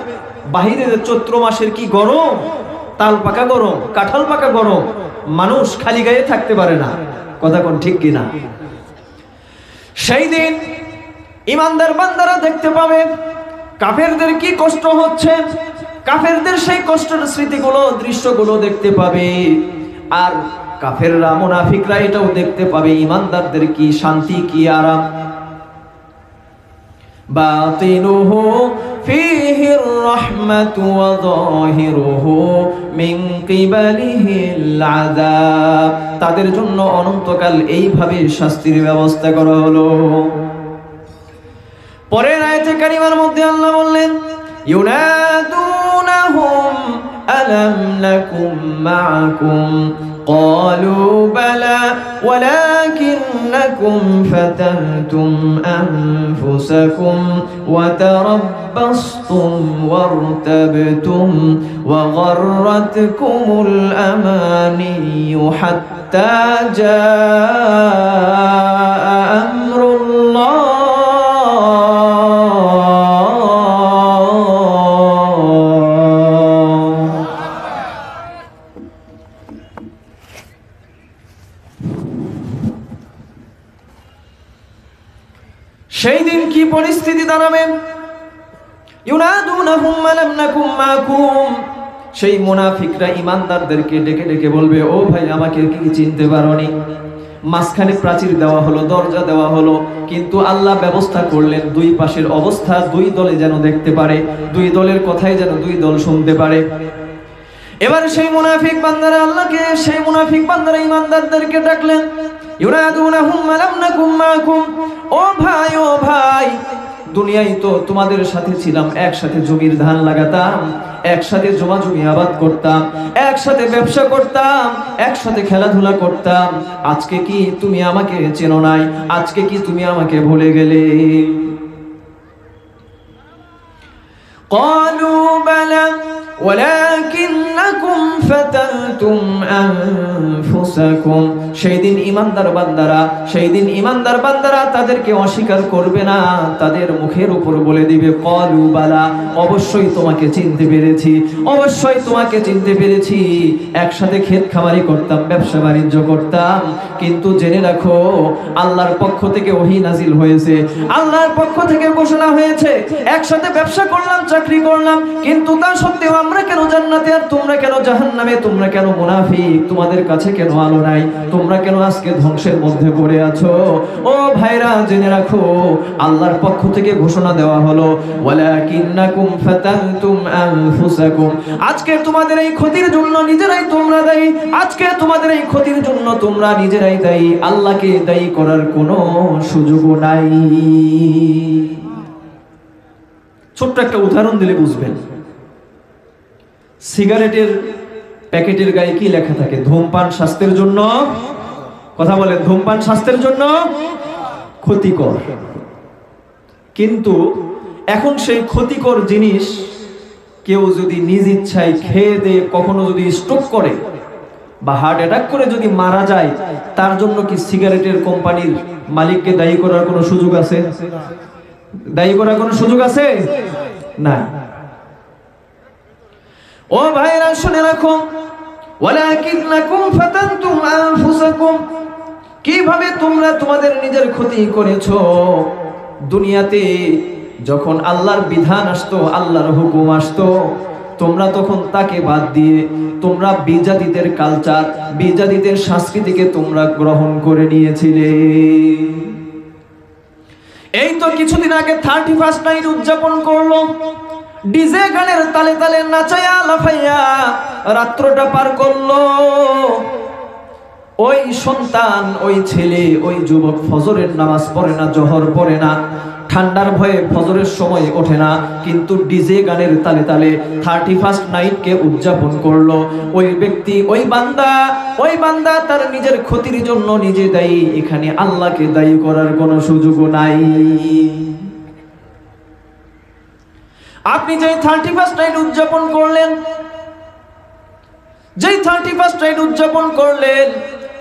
বাহিরে চৈত্র মাসের কি গরম, তাল পাকা গরম, কাঁঠাল পাকা গরম, মানুষ খালি গায়ে থাকতে পারে না। কথা কোন ঠিক কিনা? সেই দিন ইমানদার বান্দারা দেখতে পাবে কাফেরদের কি কষ্ট হচ্ছে, কাফেরদের সেই কষ্টের স্মৃতিগুলো, দৃশ্যগুলো দেখতে পাবে। আর কাফেররা মুনাফিকরা এটাও দেখতে পাবে ঈমানদারদের কি শান্তি কি আরাম। বাতিনুহু ফীহির রাহমাতু ওয়া যাহিরুহু মিন কিবালিহিল আযাব, তাদের জন্য অনন্তকাল এইভাবে শাস্তির ব্যবস্থা করা হলো। পরের আয়াতে কারিমার মধ্যে আল্লাহ বললেন ইউনাদুনাহুম আলাম নাকুম মাআকুম قالوا بلى ولكنكم فتنتم أنفسكم وتربصتم وارتبتم وغرتكم الأماني حتى جاء أمر الله সেই দিন কি পরিস্থিতি দাঁড়াবে? ইউনাদুনাহুম আলাম নাকুম মাকুম, সেই মুনাফিকরা ঈমানদারদেরকে ডেকে ডেকে বলবে, ও ভাই আমাকে কি চিনতে পারোনি? মাঝখানে প্রাচীর দেওয়া হলো, দরজা দেওয়া হলো, কিন্তু আল্লাহ ব্যবস্থা করলেন দুই পাশের অবস্থা দুই দলে যেন দেখতে পারে, দুই দলের কথাই যেন দুই দল শুনতে পারে। এবার সেই মুনাফিক বান্দারা আল্লাহকে, সেই মুনাফিক বান্দারা ঈমানদারদেরকে ডাকলেন ইউনাদুনাহুম আলাম নাকুম মাকুম, ও ভাই ও ভাই, দুনিয়ায় তো তোমাদের সাথে ছিলাম, একসাথে জমির ধান লাগাতাম, একসাথে জমা জমি আবাদ করতাম, একসাথে ব্যবসা করতাম, একসাথে খেলাধুলা করতাম, আজকে কি তুমি আমাকে চেনো নাই? আজকে কি তুমি আমাকে ভুলে গেলে? قالوا بلى ولكنكم فتنتم أنفسكم, সেই দিন ঈমানদার বান্দারা, সেই দিন ঈমানদার বান্দারা তাদেরকে অস্বীকার করবে না, তাদের মুখের উপর বলে দিবে ক্বালু বালা, অবশ্যই তোমাকে চিনতে পেরেছি, অবশ্যই তোমাকে চিনতে পেরেছি, একসাথে ক্ষেত খামারি করতাম, ব্যবসা বাণিজ্য করতাম, কিন্তু জেনে রাখো আল্লাহর পক্ষ থেকে ওহী নাজিল হয়েছে, আল্লাহর পক্ষ থেকে ঘোষণা হয়েছে, একসাথে ব্যবসা করলাম, চাকরি করলাম, কিন্তু তা সত্ত্বেও আমরা কেন জান্নাতে আর তোমরা কেন জাহান্নামে? তোমরা কেন মুনাফিক? তোমাদের কাছে কেন আলো নাই? তোমরা কেন আজকে ধ্বংসের মধ্যে পড়ে আছো? ও ভাইরা জেনে রাখো আল্লাহর পক্ষ থেকে ঘোষণা দেওয়া হলো ওয়ালাকিন্নাকুম ফাতানতুম আনফুসাকুম, আজকে তোমাদের এই ক্ষতির জন্য নিজেরাই তোমরা দায়ী, আজকে তোমাদের এই ক্ষতির জন্য তোমরা নিজেরাই দায়ী, আল্লাহকে দায়ী করার কোনো সুযোগ নাই। ছোট্ট একটা উদাহরণ দিলে বুঝবেন। সিগারেটের প্যাকেটের গায়ে কি লেখা থাকে? ধূমপান স্বাস্থ্যের জন্য, কথা বলেন, ধূমপান স্বাস্থ্যের জন্য ক্ষতিকর। কিন্তু এখন সেই ক্ষতিকর জিনিস কেউ যদি নিজ ইচ্ছায় খেয়ে দিয়ে কখনো যদি স্ট্রোক করে বা হার্ট অ্যাটাক করে যদি মারা যায়, তার জন্য কি সিগারেটের কোম্পানির মালিককে দায়ী করার কোনো সুযোগ আছে? দায়ী করার কোনো সুযোগ আছে? না। ও ভাইরা শুনে রাখো ওয়ালাকিন্নাকুম ফাতানতুম আনফুসাকুম, কিভাবে তোমরা তোমাদের নিজের ক্ষতি করেছো। দুনিয়াতে যখন আল্লাহর বিধান আসতো, আল্লাহর হুকুম আসতো, তোমরা তখন তাকে বাদ দিয়ে তোমরা বিজাতিদের কালচার, বিজাতিদের সংস্কৃতিকে তোমরা গ্রহণ করে নিয়েছিলে। এই তো কিছুদিন আগে 31st নাইট উদযাপন করলো, ডিজে গানের তালে তালে নাচায়া লাফাইয়া রাত্রটা পার করলো। ওই সন্তান, ওই ছেলে, ওই যুবক ফজরের নামাজ পড়ে না, জোহর পড়ে না, ঠান্ডার ভয়ে ফজরের সময় ওঠে না, কিন্তু ডিজে গানের তালে তালে 31st নাইটকে উদযাপন করলো। ওই ব্যক্তি, ওই বান্দা তার নিজের ক্ষতির জন্য নিজে দায়ী, এখানে আল্লাহকে দায়ী করার কোনো সুযোগ নাই। আপনি যে 31st নাইট উদযাপন করলেন, যেই 31st নাইট উদযাপন করলেন,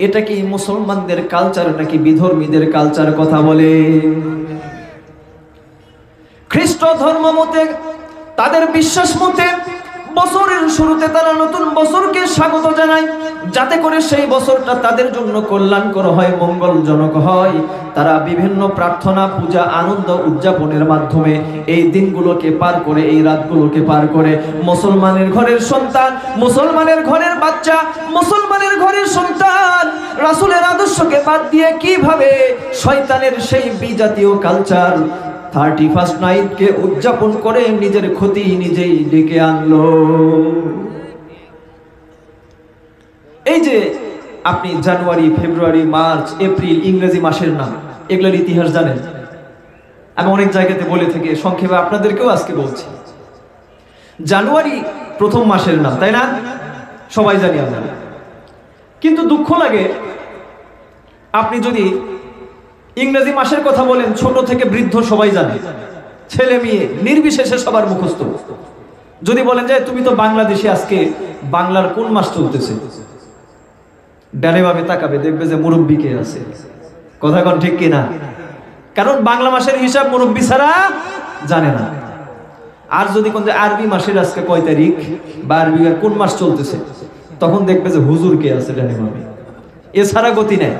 এটা কি মুসলমানদের কালচার নাকি বিধর্মীদের কালচার? কথা বলে। খ্রিস্ট ধর্ম মতে, তাদের বিশ্বাস মতে বছরের শুরুতে তারা নতুন বছরকে স্বাগত জানায়, যাতে করে সেই বছরটা তাদের জন্য কল্যাণকর হয়, মঙ্গলজনক হয়। তারা বিভিন্ন প্রার্থনা, পূজা, আনন্দ উদযাপনের মাধ্যমে এই দিনগুলোকে পার করে, এই রাতগুলোকে পার করে। মুসলমানের ঘরের সন্তান, মুসলমানের ঘরের বাচ্চা, মুসলমানের ঘরের সন্তান রাসূলের আদর্শকে বাদ দিয়ে কিভাবে শয়তানের সেই বিজাতীয় কালচার 31st নাইটকে উদযাপন করে নিজের ক্ষতি নিজেই ডেকে আনলো। এই যে আপনি জানুয়ারি, ফেব্রুয়ারি, মার্চ, এপ্রিল ইংরেজি মাসের নাম, এগুলোর ইতিহাস জানেন? আমি অনেক জায়গাতে বলে থেকে সংক্ষেপে আপনাদেরকেও আজকে বলছি। জানুয়ারি প্রথম মাসের নাম, তাই না? সবাই জানি আমরা। কিন্তু দুঃখ লাগে, আপনি যদি ইংরেজি মাসের কথা বলেন, ছোট থেকে বৃদ্ধ সবাই জানে, ছেলে মেয়ে নির্বিশেষে সবার মুখস্থ। যদি বলেন যে তুমি তো বাংলাদেশে, আজকে বাংলার কোন মাস চলতেছে, ডানে বামে তাকাবে, দেখবে যে মুরব্বী কে আছে। কথা কোন ঠিক কিনা? কারণ বাংলা মাসের হিসাব মুরব্বী ছাড়া জানে না। আর যদি কোন যে আরবি মাসের আজকে কয় তারিখ বা আরবি কোন মাস চলতেছে, তখন দেখবে যে হুজুর কে আছে ডানে বামে, এছাড়া গতি নেই।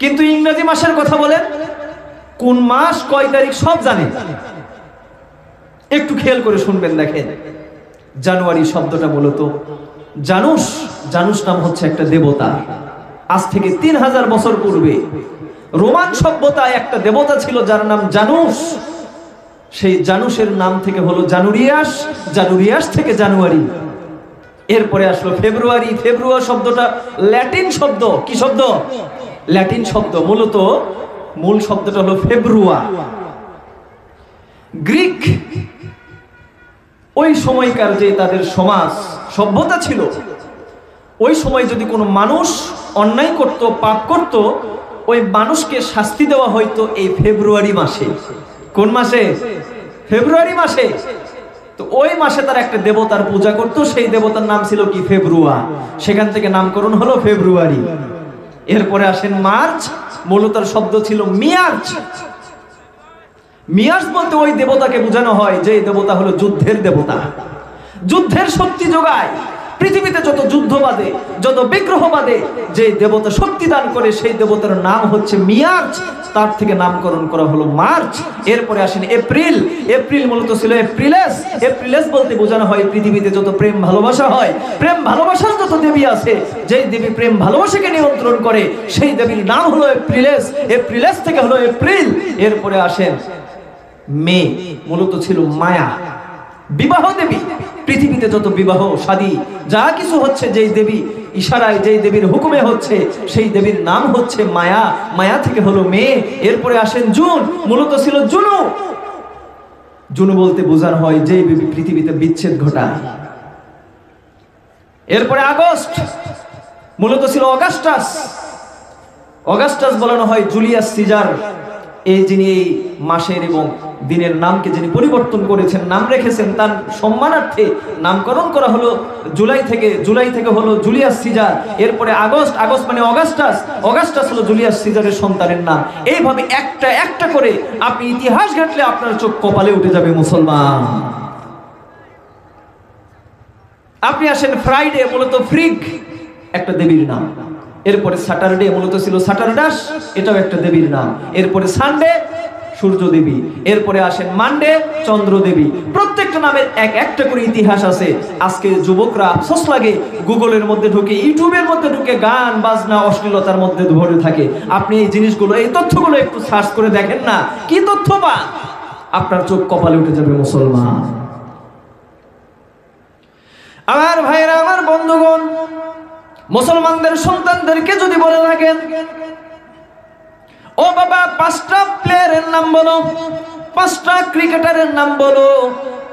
কিন্তু ইংরেজি মাসের কথা বলেন, কোন মাস কয় তারিখ সব জানে। একটু খেয়াল করে শুনবেন, দেখেন জানুয়ারি শব্দটা মূলত জানুস, জানুস নাম হচ্ছে একটা দেবতা। আজ থেকে 3000 বছর পূর্বে রোমান সভ্যতায় একটা দেবতা ছিল যার নাম জানুস। সেই জানুসের নাম থেকে হলো জানুরিয়াস, জানুরিয়াস থেকে জানুয়ারি। এরপরে আসলো ফেব্রুয়ারি। ফেব্রুয়ারি শব্দটা ল্যাটিন শব্দ। কি শব্দ? ল্যাটিন শব্দ। মূলত মূল শব্দটা হলো ফেব্রুয়া। গ্রিক ওই সময়কার যে তাদের সমাজ সভ্যতা ছিল, ওই সময় যদি কোনো মানুষ অন্যায় করত, পাপ করত, ওই মানুষকে শাস্তি দেওয়া হয়তো এই ফেব্রুয়ারি মাসে। কোন মাসে? ফেব্রুয়ারি মাসে। তো ওই মাসে তারা একটা দেবতার পূজা করত, সেই দেবতার নাম ছিল কি? ফেব্রুয়া। সেখান থেকে নামকরণ হলো ফেব্রুয়ারি। এরপরে আসেন মার্চ। মূলত শব্দ ছিল মিয়ার্চ। মিয়ার্চ বলতে ওই দেবতাকে বোঝানো হয় যে দেবতা হলো যুদ্ধের দেবতা, যুদ্ধের শক্তি যোগায়। পৃথিবীতে যত যুদ্ধ বাদে, যত বিগ্রহ বাদে যে দেবতা শক্তি দান করে, সেই দেবতার নাম হচ্ছে মিয়ার্চ। তার থেকে নামকরণ করা হলো মার্চ। এরপরে আসেন এপ্রিল। এপ্রিল মূলত ছিল এপ্রিলেস। এপ্রিলেস বলতে বোঝানো হয় পৃথিবীতে যত প্রেম ভালোবাসা হয়, প্রেম ভালোবাসার যত দেবী আছে, যেই দেবী প্রেম ভালোবাসাকে নিয়ন্ত্রণ করে, সেই দেবীর নাম হলো এপ্রিলেস। এপ্রিলেস থেকে হলো এপ্রিল। এরপরে আসেন মে। মূলত ছিল মায়া, বিবাহ দেবী। পৃথিবীতে যত বিবাহ শাদী যা কিছু হচ্ছে, যেই দেবী ইশারায়, যেই দেবীর হুকুমে হচ্ছে, সেই দেবীর নাম হচ্ছে মায়া। মায়া থেকে হলো মে। এরপরে আসেন জুন। মূলত ছিল জুনু। জুনু বলতে বোঝানো হয় যেই দেবী পৃথিবীতে বিচ্ছেদ ঘটায়। এরপরে আগস্ট। মূলত ছিল অগাস্টাস। অগাস্টাস বলানো হয় জুলিয়াস সিজার, এই যিনি এই মাসের এবং দিনের নামকে যিনি পরিবর্তন করেছেন, নাম রেখেছেন, তার সম্মানার্থে নামকরণ করা হলো জুলাই থেকে হলো জুলিয়াস সিজার। এরপরে আগস্ট। আগস্ট মানে অগাস্টাস। অগাস্টাস হলো জুলিয়াস সিজারের সন্তানের নাম। এইভাবে একটা একটা করে আপনি ইতিহাস ঘাটলে আপনার চোখ কপালে উঠে যাবে মুসলমান। আপনি আসেন ফ্রাইডে। মূলত ফ্রিগ একটা দেবীর নাম। এরপরে স্যাটারডে। মূলত ছিল স্যাটারডাস, এটাও একটা দেবীর নাম। এরপরে সানডে, সূর্য দেবী। এরপরে আসেন মানডে, চন্দ্র দেবী। প্রত্যেকটা নামের এক একটা করে ইতিহাস আছে। আজকে যুবকরা আফসোস লাগে, গুগলের মধ্যে ঢুকে, ইউটিউবের মধ্যে ঢুকে গান বাজনা অশ্লীলতার মধ্যে ভরে থাকে। আপনি এই জিনিসগুলো, এই তথ্যগুলো একটু সার্চ করে দেখেন না, কি তথ্য পান, আপনার চোখ কপালে উঠে যাবে মুসলমান। আমার ভাইরা, আমার বন্ধুগণ, মুসলমানদের সন্তানদেরকে যদি বলে থাকেন, ও বাবা 5টা প্লেয়ারের নাম বলো, 5টা ক্রিকেটারের নাম বলো,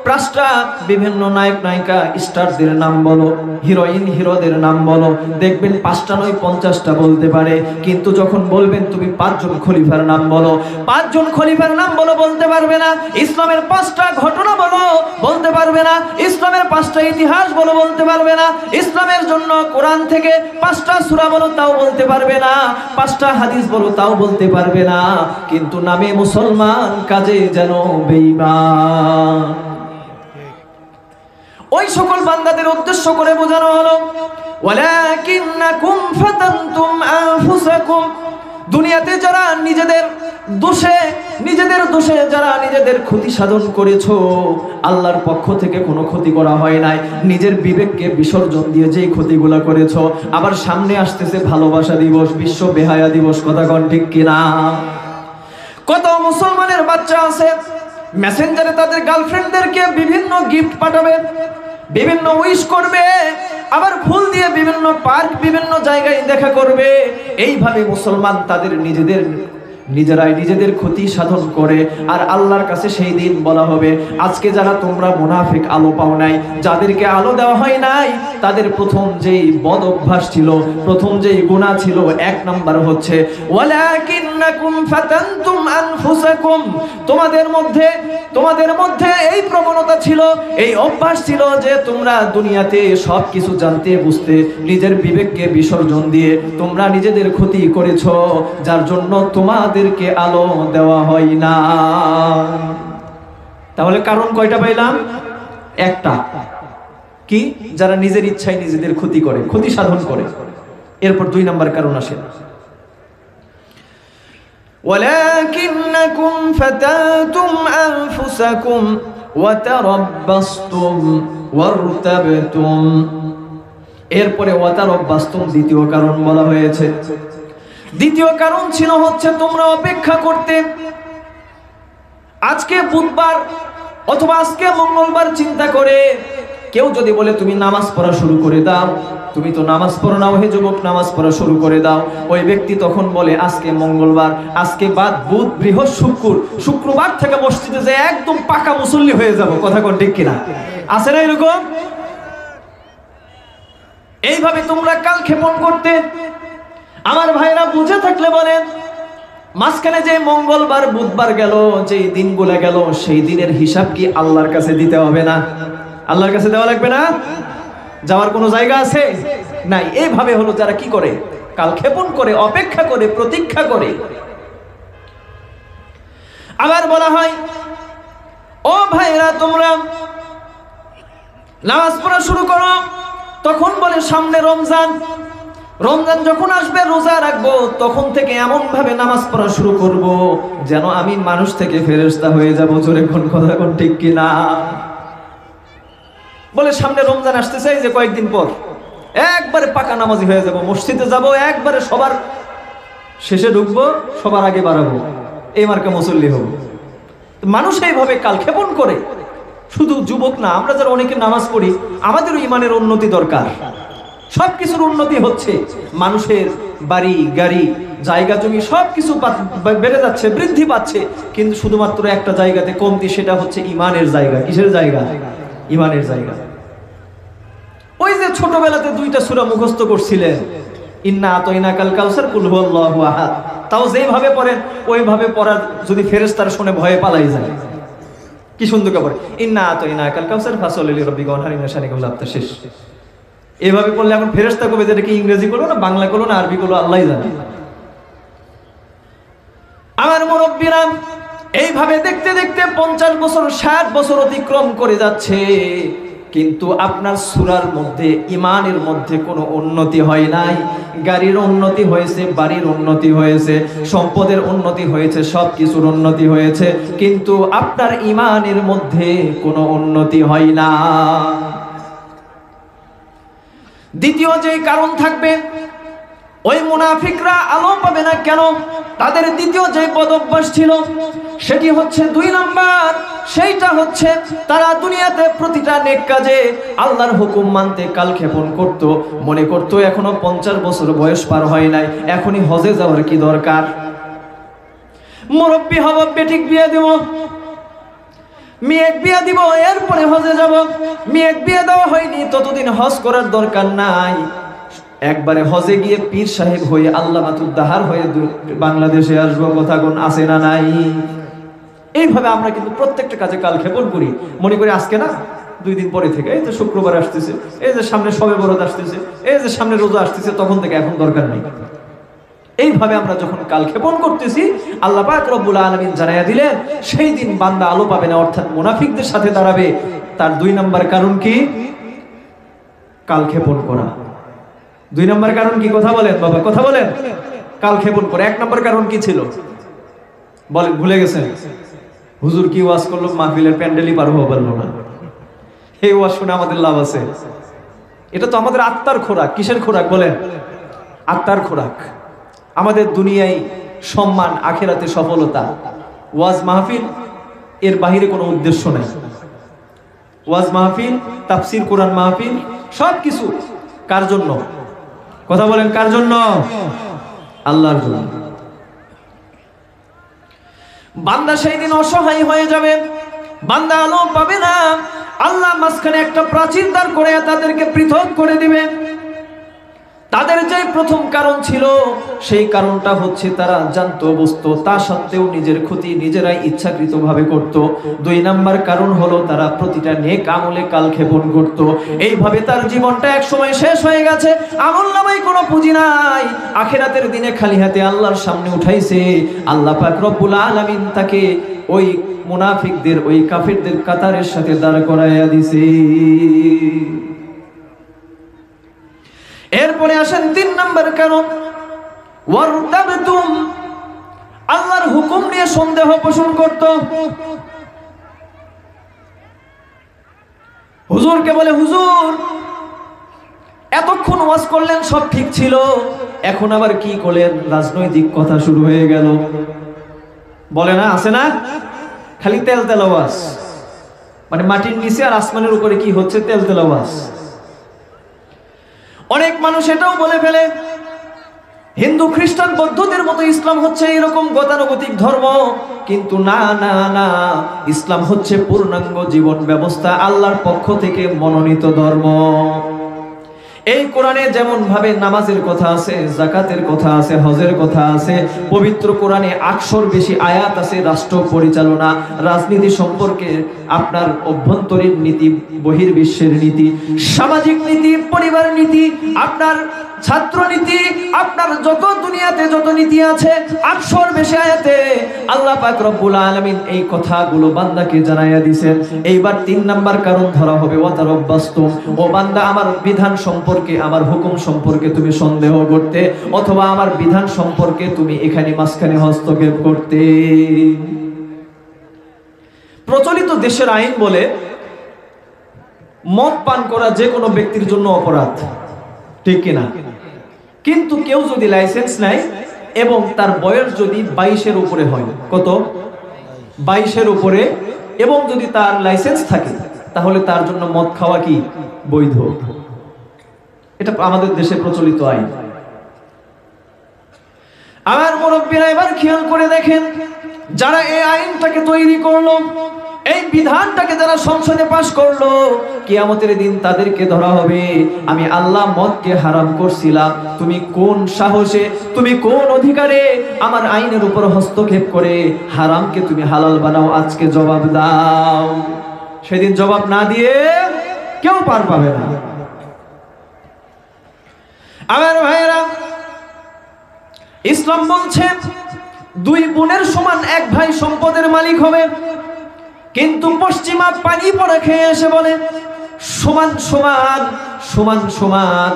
5টা বিভিন্ন নায়ক নায়িকা স্টারদের নাম বলো, হিরোইন হিরোদের নাম বলো, দেখবেন 5টা নয় 50টা বলতে পারে। কিন্তু যখন বলবেন তুমি 5 জন খলিফার নাম বলো, 5 জন খলিফার নাম বলো, বলতে পারবে না। ইসলামের 5টা ঘটনা বলো, বলতে পারবে না। ইসলামের 5টা ইতিহাস বলো, বলতে পারবে না। ইসলামের জন্য কোরআন থেকে 5টা সূরা বলো, তাও বলতে পারবে না। 5টা হাদিস বলো, তাও বলতে পারবে না। কিন্তু নামে মুসলমান, কাজে যেন বেঈমান। ওই সকল বান্দাদের উদ্দেশ্য করে বোঝানো হলো, ওয়ালাকিন্নাকুম ফাতানতুম আনফুসাকুম, দুনিয়াতে যারা নিজেদের দোষে যারা নিজেদের ক্ষতি সাধন করেছো, আল্লাহর পক্ষ থেকে কোনো ক্ষতি করা হয় নাই, নিজের বিবেককে বিসর্জন দিয়ে যেই ক্ষতিগুলো করেছো। আবার সামনে আসতেছে ভালোবাসা দিবস, বিশ্ব বেহায়া দিবস, কথা কোন ঠিক কিনা? কত মুসলমানের বাচ্চা আছে মেসেঞ্জারে তাদের গার্লফ্রেন্ডদেরকে বিভিন্ন গিফট পাঠাবে, বিভিন্ন উইশ করবে, আবার ফুল দিয়ে বিভিন্ন পার্ক, বিভিন্ন জায়গায় দেখা করবে। এইভাবে মুসলমান তাদের নিজেরাই নিজেদের ক্ষতি সাধন করে। আর আল্লাহর কাছে সেই দিন বলা হবে, আজকে যারা তোমরা মুনাফিক আলো পাও নাই, যাদেরকে আলো দেওয়া হয় নাই, তাদের প্রথম যেই বদ অভ্যাস ছিল, প্রথম যেই গুনাহ ছিল, এক নাম্বার হচ্ছে ওয়ালাকিন্নাকুম ফাতানতুম আনফুসাকুম, তোমাদের মধ্যে এই প্রবণতা ছিল, এই অভ্যাস ছিল যে তোমরা দুনিয়াতে সব কিছু জানতে বুঝতে নিজের বিবেককে বিসর্জন দিয়ে তোমরা নিজেদের ক্ষতি করেছো, যার জন্য তোমাদেরকে আলো দেওয়া হয় না। তাহলে কারণ কয়টা পাইলাম? একটা, কি? যারা নিজের ইচ্ছায় নিজেদের ক্ষতি করে, ক্ষতি সাধন করে। এরপর 2 নাম্বার কারণ আসে, ওয়ালাকিন্নাকুম ফাতানতুম আনফুসাকুম ওয়া তারাব্বাসতুম ওয়ারতাবতুম। এরপরে ওয়া তারাব্বাসতুম দ্বিতীয় কারণ বলা হয়েছে। দ্বিতীয় কারণ ছিল হচ্ছে তোমরা অপেক্ষা করতে। আজকে বুধবার অথবা আজকে মঙ্গলবার চিন্তা করে কেউ যদি বলে তুমি নামাজ পড়া শুরু করে দাও, তুমি তো নামাজ পড়ো না, হে যুবক নামাজ পড়া শুরু করে দাও, ওই ব্যক্তি তখন বলে আজকে মঙ্গলবার, আজকে বাদ বুধ বৃহস্পতি শুক্রবার থেকে মসজিদে যে একদম পাকা মুসল্লি হয়ে যাব, কথা কোন ঠিক কিনা? আছে না এরকম? এইভাবে তোমরা কাল ক্ষেপণ করতে। আমার ভাইরা বুঝে থাকলে বলেন, মাঝখানে যে মঙ্গলবার বুধবার গেল, যে দিনগুলো গেল, সেই দিনের হিসাব কি আল্লাহর কাছে দিতে হবে না? আল্লাহর কাছে দেওয়া লাগবে না? যাওয়ার কোনো জায়গা আছে? নাই। এইভাবে হলো যারা কি করে, কাল ক্ষেপণ করে, অপেক্ষা করে, প্রতীক্ষা করে। আবার বলা হয়, ও ভাইরা তোমরা নামাজ পড়া শুরু করো, তখন বলে সামনে রমজান, রমজান যখন আসবে রোজা রাখবো, তখন থেকে এমন ভাবে নামাজ পড়া শুরু করব যেন আমি মানুষ থেকে ফেরেশতা হয়ে যাব। জোরে কোন কথা কোন ঠিক কিনা? বলে সামনে রমজান আসতেছে, যে কয়েকদিন পর একবারে পাকা নামাজি হয়ে যাব, মসজিদে যাব, একবারে সবার শেষে ঢুকবো, সবার আগে বাড়াবো, এই মার্কা মুসল্লি হব। মানুষ এইভাবে কালক্ষেপণ করে। শুধু যুবক না, আমরা যারা অনেকে নামাজ পড়ি, আমাদেরও ইমানের উন্নতি দরকার। সবকিছুর উন্নতি হচ্ছে, মানুষের বাড়ি গাড়ি জায়গা জমি সবকিছু বেড়ে যাচ্ছে, বৃদ্ধি পাচ্ছে, কিন্তু শুধুমাত্র একটা জায়গাতে কমতি, সেটা হচ্ছে ইমানের জায়গা। কিসের জায়গা? ইমানের জায়গা। ওই যে ছোটবেলাতে 2টা সূরা মুখস্থ করছিলেন, ইন্না আতাইনাকাল কাউসার, কুল হুয়াল্লাহু আহাদ, তাও যেভাবে পড়েন ওইভাবে পড়ার যদি ফেরেশতারা শুনে ভয়ে পালাই যায়। কি সুন্দর করে ইন্না আতাইনাকাল কাউসার ফাসলি লিরাব্বিকা ওয়ানহার, শেষ। এভাবে পড়লে এখন ফেরেশতা কবে যেটা কি ইংরেজি করলো না, বাংলা করলো না, আরবি করলো, আল্লাহই জানে। আমার মুরব্বীরা এইভাবে দেখতে দেখতে 50 বছর 60 বছর অতিক্রম করে যাচ্ছে, কিন্তু আপনার সূরার মধ্যে, ইমানের মধ্যে কোনো উন্নতি হয় নাই। গাড়ির উন্নতি হয়েছে, বাড়ির উন্নতি হয়েছে, সম্পদের উন্নতি হয়েছে, সব কিছুর উন্নতি হয়েছে, কিন্তু আপনার ইমানের মধ্যে কোনো উন্নতি হয় না। দ্বিতীয় যে কারণ থাকবে, ওই মুনাফিকরা আলো পাবে না কেন? তাদের দ্বিতীয় যে বদঅভ্যাস ছিল সেটি হচ্ছে 2 নাম্বার, সেইটা হচ্ছে তারা দুনিয়াতে প্রতিটা নেক কাজে আল্লাহর হুকুম মানতে কালক্ষেপণ করত। মনে করত এখনো 50 বছর বয়স পার হয় নাই, এখনই হজে যাওয়ার কি দরকার? মুরব্বী হব, বেটিক বিয়ে দেব, মেয়েক বিয়ে দিব, এরপরে হজে যাব। মেয়েক বিয়ে দেওয়া হয়নি ততদিন হজ করার দরকার নাই, একবারে হজে গিয়ে পীর সাহেব হয়ে আল্লামাতুদ্দাহার হয়ে বাংলাদেশে আসবো। কথা কোন আছে না নাই? এইভাবে আমরা কিন্তু প্রত্যেকটা কাজে কালক্ষেপণ করি। মনে করি আজকে না, 2 দিন পরে থেকে, এই যে শুক্রবার আসতেছে, এই যে সামনে শবে বরাত আসতেছে, এই যে সামনে রোজা আসতেছে, তখন থেকে এখন দরকার নেই। এইভাবে আমরা যখন কালক্ষেপণ করতেছি, আল্লাহ পাক রব্বুল আলামিন জানাইয়া দিলেন সেই দিন বান্দা আলো পাবে না, অর্থাৎ মুনাফিকদের সাথে দাঁড়াবে। তার 2 নম্বর কারণ কি? কালক্ষেপণ করা। 2 নম্বর কারণ কি? কথা বলেন বাবা, কথা বলেন। কালক্ষেপণ করে। 1 নম্বর কারণ কি ছিল বলেন? ভুলে গেছেন? হুজুর কি ওয়াজ করলো, মাহফিলের প্যান্ডেলই পার হওয়া পারলো না। এই ওয়াজ শুনে আমাদের লাভ আছে? এটা তো আমাদের আত্মার খোরাক। কিসের খোরাক বলেন? আত্মার খোরাক। আমাদের দুনিয়ায় সম্মান, আখিরাতে সফলতা। ওয়াজ মাহফিল এর বাহিরে কোনো উদ্দেশ্য নেই। ওয়াজ মাহফিল, তাফসীর, কোরআন মাহফিল সবকিছু কার জন্য? কথা বলেন, কার জন্য? আল্লাহর জন্য। বান্দা সেই দিন অসহায় হয়ে যাবে, বান্দা আলো পাবে না। আল্লাহ মাঝখানে একটা প্রাচীর দাঁড় করে তাদেরকে পৃথক করে দিবে। তাদের যে প্রথম কারণ ছিল, সেই কারণটা হচ্ছে তারা জানতো, বুঝতো, তা সত্ত্বেও নিজের ক্ষতি নিজেরাই ইচ্ছাকৃতভাবে করত। 2 নম্বর কারণ হলো তারা প্রতিটা নেক আমলে কালক্ষেপণ করত। এইভাবে তার জীবনটা এক সময় শেষ হয়ে গেছে। আমলনামায় কোনো পুঁজি নাই, আখিরাতের দিনে খালি হাতে আল্লাহর সামনে উঠাইছে। আল্লাহ পাক রব্বুল আলামিন তাকে ওই মুনাফিকদের, ওই কাফিরদের কাতারের সাথে দাঁড় করাইয়া দিছে। এরপরে আসেন 3 নম্বর কারণ, ওয়ারতাবতুম, আল্লাহর হুকুম নিয়ে সন্দেহ পোষণ করত। হুজুরকে বলে, হুজুর এতক্ষণ ওয়াজ করলেন সব ঠিক ছিল, এখন আবার কি করলেন? রাজনৈতিক কথা শুরু হয়ে গেল। বলে না, আছে না? খালি তেল তেল ওয়াজ, মানে মাটির নিচে আর আসমানের উপরে কি হচ্ছে? তেল তেল ওয়াজ। অনেক মানুষ এটাও বলে ফেলে হিন্দু, খ্রিস্টান, বৌদ্ধদের মতো ইসলাম হচ্ছে এরকম গতানুগতিক ধর্ম। কিন্তু না না না, ইসলাম হচ্ছে পূর্ণাঙ্গ জীবন ব্যবস্থা, আল্লাহর পক্ষ থেকে মনোনীত ধর্ম। এই কোরআনে যেমন ভাবে নামাজের কথা আছে, যাকাতের কথা আছে, হজের কথা আছে, পবিত্র কোরআনে 800-র বেশি আয়াত আছে রাষ্ট্র পরিচালনা, রাজনীতি সম্পর্কে, আপনার অভ্যন্তরীণ নীতি, বহির্বিশ্বের নীতি, সামাজিক নীতি, পরিবার নীতি, আপনার ছাত্র নীতি, আপনার যত দুনিয়াতে যত নীতি আছে 800-র বেশি আয়াতে আল্লাহ পাক রব্বুল আলামিন এই কথাগুলো বান্দাকে জানাইয়া দিয়েছেন। এইবার 3 নাম্বার কারণ ধরা হবে, ওয়াতারাব্বাসতুম, ও বান্দা আমার বিধান সম্পর্কে, আমার হুকুম সম্পর্কে তুমি সন্দেহ করতে, অথবা আমার বিধান সম্পর্কে তুমি এখানে মাঝখানে হস্তক্ষেপ করতে। প্রচলিত দেশের আইন বলে মদ পান করা যে কোনো ব্যক্তির জন্য অপরাধ, ঠিক কিনা? কিন্তু কেউ যদি লাইসেন্স নেয় এবং তার বয়স যদি 22-এর উপরে হয়, কত? 22-এর উপরে, এবং যদি তার লাইসেন্স থাকে, তাহলে তার জন্য মদ খাওয়া কি বৈধ। এটা আমাদের দেশে প্রচলিত আইন। আমার মুরব্বীরা এবার খেয়াল করে দেখেন, যারা এই আইনটাকে তৈরি করলো, এই বিধানটাকে যারা সংসদে পাশ করলো, কিয়ামতের দিন তাদেরকে ধরা হবে। আমি আল্লাহ মদকে হারাম করছিলাম, তুমি কোন সাহসে, তুমি কোন অধিকারে আমার আইনের উপর হস্তক্ষেপ করে হারামকে তুমি হালাল বানাও? আজকে জবাব দাও। সেদিন জবাব না দিয়ে কেউ পার পাবে না। আমার ভাইয়েরা, ইসলাম বলছে 2 বোনের সমান 1 ভাই সম্পদের মালিক হবে। কিন্তু পশ্চিমা পানি পড়া খেয়ে এসে বলে সমান সমান সমান সমান।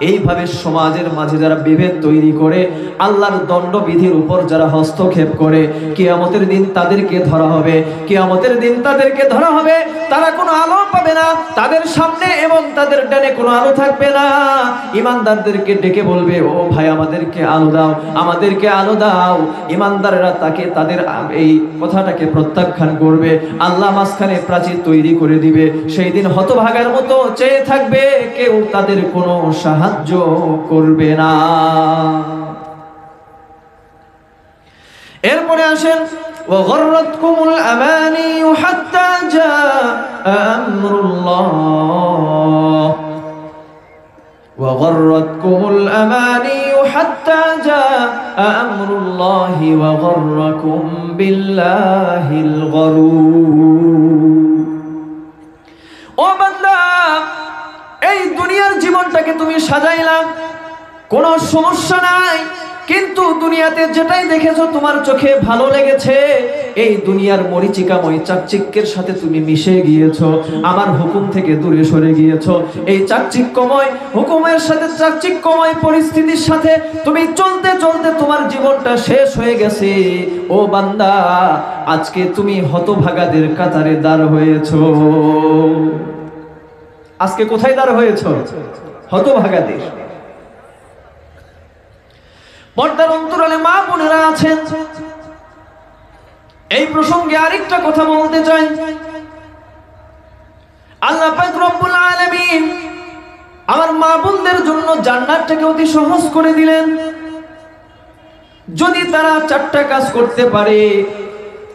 এইভাবে সমাজের মাঝে যারা বিভেদ তৈরি করে, আল্লাহর দণ্ডবিধির উপর যারা হস্তক্ষেপ করে, কিয়ামতের দিন তাদেরকে ধরা হবে। কিয়ামতের দিন তাদেরকে ধরা হবে, তারা কোনো আলো পাবে না, তাদের সামনে এবং তাদের ডানে কোনো আলো থাকবে না। ইমানদারদেরকে ডেকে বলবে, ও ভাই আমাদেরকে আলো দাও, আমাদেরকে আলো দাও। ইমানদাররা তাকে, তাদের এই কথাটাকে প্রত্যাখ্যান করবে। আল্লাহ মাঝখানে প্রাচীর তৈরি করে দিবে। সেই দিন হতভাগার মতো চেয়ে থাকবে, কেউ তাদের কোনো সাহায্য করবে না। এরপরে আসেন, ওয়াগররাতকুমুল আমানি হাত্তা জাআ আমরুল্লাহ, ওয়াগররাতকুমুল আমানি হাত্তা জাআ আমরুল্লাহ ওয়াগররাকুম বিল্লাহিল গরুর। ও বান্দা, এই দুনিয়ার জীবনটাকে তুমি সাজাইলা, কোনো সমস্যা নাই, কিন্তু দুনিয়াতে যেটাই দেখেছো তোমার চোখে ভালো লেগেছে, এই দুনিয়ার মরিচিকাময় চাকচিক্যের সাথে তুমি মিশে গিয়েছো, আমার হুকুম থেকে দূরে সরে গিয়েছো। এই চাকচিক্যময় হুকুমের সাথে চাকচিক্যময় পরিস্থিতির সাথে তুমি চলতে চলতে তোমার জীবনটা শেষ হয়ে গেছে। ও বান্দা, আজকে তুমি হতভাগাদের কাতারে দাঁড় হয়েছো। আজকে কোথায় দাঁড় হয়েছো? হতভাগাদের। পর্দার অন্তরালে মা বোনেরা আছেন, এই প্রসঙ্গে আরেকটা কথা বলতে চাই। আল্লাহ পাক রব্বুল আলামিন আমার মা বোনদের জন্য জান্নাতটাকে অতি সহজ করে দিলেন। যদি তারা 4টা কাজ করতে পারে,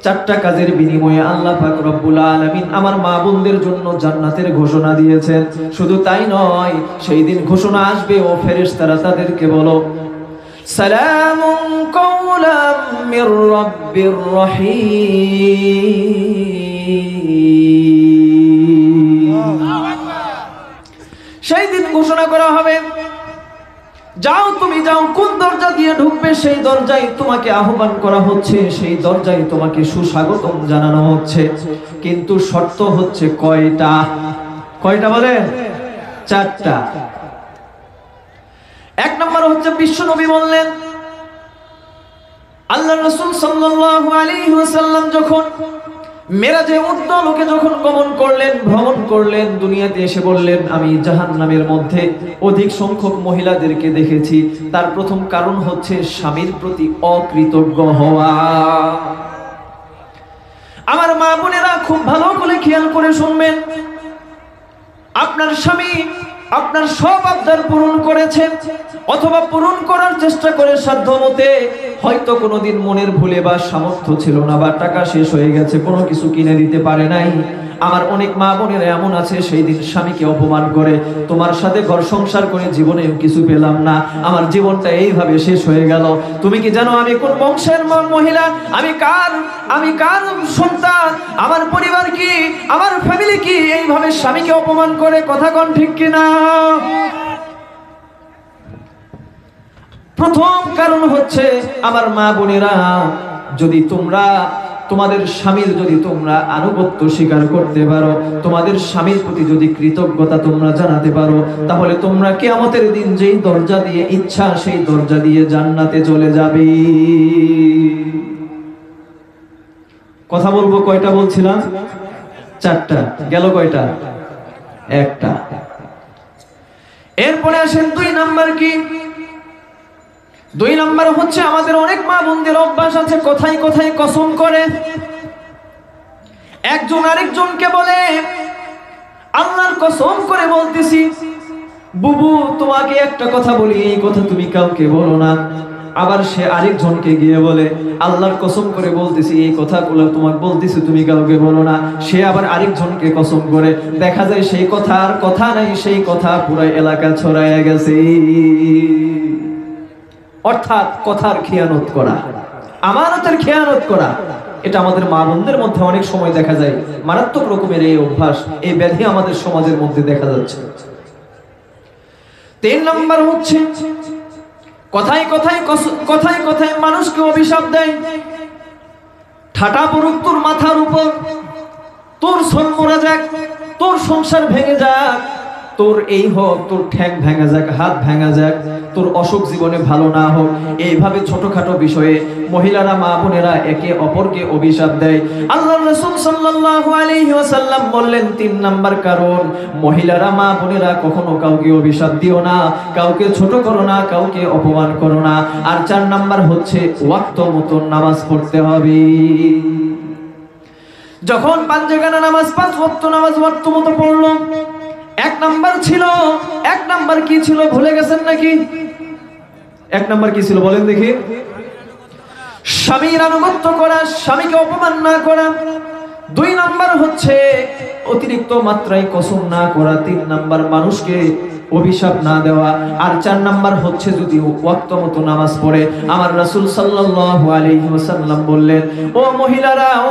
4টা কাজের বিনিময়ে আল্লাহ পাক রব্বুল আলামিন আমার মা বোনদের জন্য জান্নাতের ঘোষণা দিয়েছেন। শুধু তাই নয়, সেই দিন ঘোষণা আসবে, ও ফেরেশতারা তাদেরকে বলো, সালামুন কাওলাম মির রাব্বির রহিম। সেই দিন ঘোষণা করা হবে, যাও তুমি যাও, কোন দরজা দিয়ে ঢুকবে সেই দরজায় তোমাকে আহ্বান করা হচ্ছে, সেই দরজায় তোমাকে সুস্বাগতম জানানো হচ্ছে। কিন্তু শর্ত হচ্ছে কয়টা? কয়টা বলে? 4টা। 1 নম্বর হচ্ছে বিশ্ব নবী বললেন, আল্লাহর রাসূল সাল্লাল্লাহু আলাইহি ওয়াসাল্লাম যখন মেরাজে উর্ধ্ব লোকে যখন গমন করলেন, ভ্রমণ করলেন, দুনিয়াতে এসে বললেন, আমি জাহান্নামের মধ্যে অধিক সংখ্যক মহিলাদেরকে দেখেছি। তার প্রথম কারণ হচ্ছে স্বামীর প্রতি অকৃতজ্ঞ হওয়া। আমার মা বোনেরা খুব ভালো করে খেয়াল করে শুনবেন, আপনার স্বামী আপনার সব আবদার পূরণ করেছে অথবা পূরণ করার চেষ্টা করে সাধ্যমতে, হয়তো কোনোদিন মনের ভুলে বা সামর্থ্য ছিল না বা টাকা শেষ হয়ে গেছে, কোনো কিছু কিনে দিতে পারে নাই। আমার অনেক মা বোনেরা এমন আছে, সেই দিন স্বামীকে অপমান করে, তোমার সাথে ঘর সংসার করে জীবনেও কিছু পেলাম না, আমার জীবনটা এইভাবে শেষ হয়ে গেল। তুমি কি জানো আমি কোন বংশের মহিলা, আমি কার সন্তান, আমার পরিবার কি, আমার ফ্যামিলি কি? এইভাবে স্বামীকে অপমান করে, কথা কোন ঠিক কিনা? প্রথম কারণ হচ্ছে আমার মা বোনেরা, যদি তোমাদের স্বামীর যদি তোমরা আনুগত্য স্বীকার করতে পারো, তোমাদের স্বামীর প্রতি যদি কৃতজ্ঞতা তোমরা জানাতে পারো, তাহলে তোমরা কিয়ামতের দিন যেই দরজা দিয়ে ইচ্ছা সেই দরজা দিয়ে জান্নাতে চলে যাবে। কথা বলবো কয়টা বলছিলাম? 4টা। গেল কয়টা? 1টা। এরপরে আসেন 2 নাম্বার কি? 2 নাম্বার হচ্ছে আমাদের অনেক মা বোনদের অভ্যাস আছে, কোথায় কোথায় কসম করে। একজন আরেকজনকে বলে, আল্লাহর কসম করে বলতেছি বুবু তোমাকে একটা কথা বলি, এই কথা তুমি কাউকে বলো না। আবার সে আরেকজনকে গিয়ে বলে, আল্লাহর কসম করে বলতেছি এই কথাগুলো তোমাকে বলতেছি, তুমি কাউকে বলো না। সে আবার আরেকজনকে কসম করে, দেখা যায় সেই কথা আর কথা নাই, সেই কথা পুরো এলাকা ছড়ায় গেছে। অর্থাৎ কথার খেয়ানত করা, আমানতের খেয়ানত করা, এটা আমাদের মা বোনদের মধ্যে অনেক সময় দেখা যায়। মারাত্মক রকমের এই অভ্যাস, এই ব্যাধি আমাদের সমাজের মধ্যে দেখা যাচ্ছে। 3 নাম্বার হচ্ছে কথায় কথায় মানুষকে অভিশাপ দেয়। ঠাটা পড়ুক তোর মাথার উপর, তোর সোন মরা যাক, তোর সংসার ভেঙে যাক, তোর এই হোক, তোর ঠ্যাং ভাঙা যাক, হাত ভাঙা যাক, তোর অসুখ জীবনে ভালো না হোক। এইভাবে ছোটখাটো বিষয়ে মহিলারা, মা বোনেরা একে অপরকে অভিশাপ দেয়। আল্লাহর রাসূল সাল্লাল্লাহু আলাইহি ওয়াসাল্লাম বললেন 3 নাম্বার কারণ, মহিলারা, মা বোনেরা কখনো কাউকে অভিশাপ দিও না, কাউকে ছোট করো না, কাউকে অপমান করো না। আর 4 নাম্বার হচ্ছে ওয়াক্ত মতো নামাজ পড়তে হবে। যখন 5 জায়গানা নামাজ, 5 ওয়াক্ত নামাজ ওয়াক্ত মতো পড়লো, 1 নাম্বার ছিল, 1 নাম্বার কি ছিল ভুলে গেছেন নাকি? 1 নাম্বার কি ছিল বলেন দেখি? স্বামীর আনুগত্য করা, স্বামীকে অপমান না করা। 2 নাম্বার হচ্ছে অতিরিক্ত মাত্রায় কসম না করা। 3 নাম্বার মানুষকে অভিশাপ না দেওয়া। আর 4 নাম্বার হচ্ছে যদি ওয়াক্ত মতো নামাজ পড়ে। আমার রাসূল সাল্লাল্লাহু আলাইহি ওয়াসাল্লাম বললেন, ও মহিলারা, ও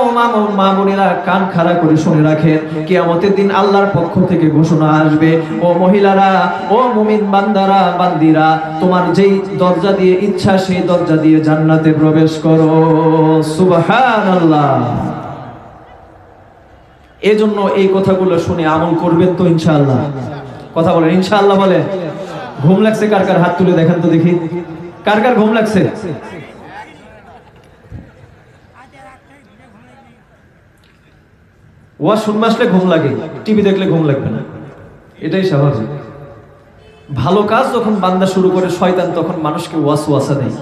মা বোনেরা, কান খাড়া করে শুনে রাখেন, কিয়ামতের দিন আল্লাহর পক্ষ থেকে ঘোষণা আসবে, ও মহিলারা, ও মুমিন বান্দারা বান্দিরা, তোমার যেই দরজা দিয়ে ইচ্ছা সেই দরজা দিয়ে জান্নাতে প্রবেশ করো। সুবহানাল্লাহ। এজন্য এই কথাগুলো শুনে আমল করবেন তো ইনশাআল্লাহ? কথা বলেন ইনশাআল্লাহ বলে। ঘুম লাগছে কার কার? হাত তুলে দেখেন তো দেখি, কার কার ঘুম লাগছে? ওয়াজ শুনতে আসলে ঘুম লাগে, টিভি দেখলে ঘুম লাগবে না, এটাই স্বাভাবিক। ভালো কাজ যখন বান্দা শুরু করে শয়তান তখন মানুষকে ওয়াসওয়াসা দেয়,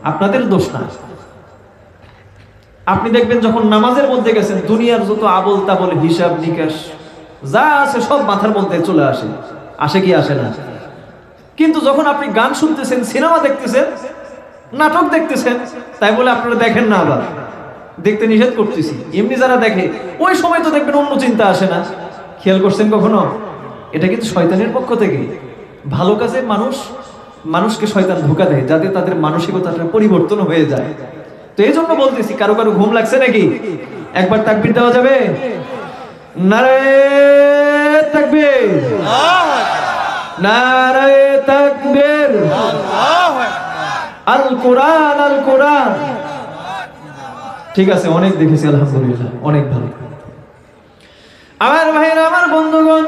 আপনাদের দোষ না। আপনি দেখবেন যখন নামাজের মধ্যে গেছেন, দুনিয়ার যত আবল তাবল হিসাব নিকাশ যা আছে সব মাথার মধ্যে চলে আসে, আসে কি আসে না? কিন্তু যখন আপনি গান শুনতেছেন, সিনেমা দেখতেছেন, নাটক দেখতেছেন, তাই বলে আপনারা দেখেন না, আবার দেখতে নিষেধ করতেছি, এমনি যারা দেখে ওই সময় তো দেখবেন অন্য চিন্তা আসে না। খেয়াল করছেন কখনো? এটা কিন্তু শয়তানের পক্ষ থেকে। ভালো কাজে মানুষকে শয়তান ধোঁকা দেয় যাতে তাদের মানসিকতাটা পরিবর্তন হয়ে যায়। তো এই জন্য বলতেছি, কারো কারো ঘুম লাগছে নাকি? একবার তাকবীর দেওয়া যাবে? নারে তাকবীর, নারে তাকবীর। আল কোরআন, আল কোরআন। ঠিক আছে, অনেক দেখেছি আলহামদুলিল্লাহ, অনেক ভালো। আমার ভাইরা, আমার বন্ধুগণ,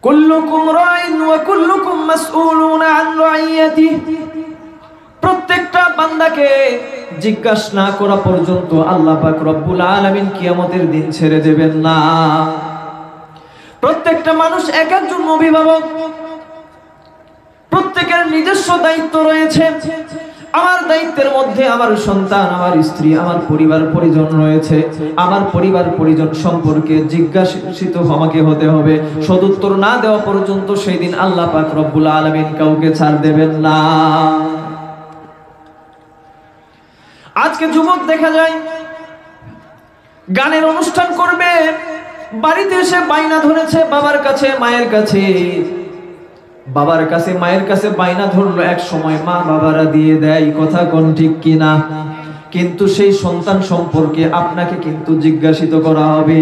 কুল্লুকুম রাইন ওয়া কুল্লুকুম মাসউলুন আন রাইয়াতিহি। প্রত্যেকটা বান্দাকে জিজ্ঞাসা না করা পর্যন্ত আল্লাহ পাক রব্বুল আলামিন কিয়ামতের দিন ছেড়ে দেবেন না। প্রত্যেকটা মানুষ এক একজন অভিভাবক, প্রত্যেকের নিজস্ব দায়িত্ব রয়েছে। আমার দায়িত্বের মধ্যে আমার সন্তান, আমার স্ত্রী, আমার পরিবার পরিজন রয়েছে। আমার পরিবার পরিজন সম্পর্কে জিজ্ঞাসিত আমাকে হতে হবে। সদুত্তর না দেওয়া পর্যন্ত সেই দিন আল্লাহ পাক রব্বুল আলামিন কাউকে ছাড় দেবেন না। আজকে যুবক দেখা যায় গানের অনুষ্ঠান করবে, বাড়িতে এসে বাইনা ধরেছে বাবার কাছে, মায়ের কাছে। বাবার কাছে মায়ের কাছে বাইনা ধরলো, এক সময় মা বাবারা দিয়ে দেয়, কথা কোন ঠিক কিনা? কিন্তু সেই সন্তান সম্পর্কে আপনাকে কিন্তু জিজ্ঞাসিত করা হবে।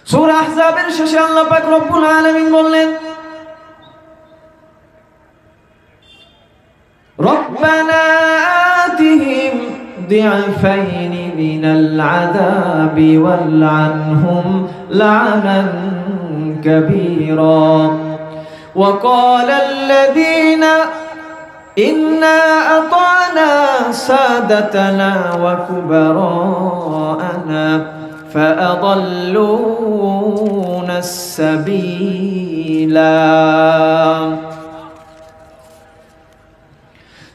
সূরা আহজাবের শেষে আল্লাহ পাক রব্বুল আলামিন বললেন, রব্বানা আতিহিম ضعفين من العذاب والعنهم لعنا كبيرا وقال الذين إنا أطعنا سادتنا وكبراءنا فأضلونا السبيلا।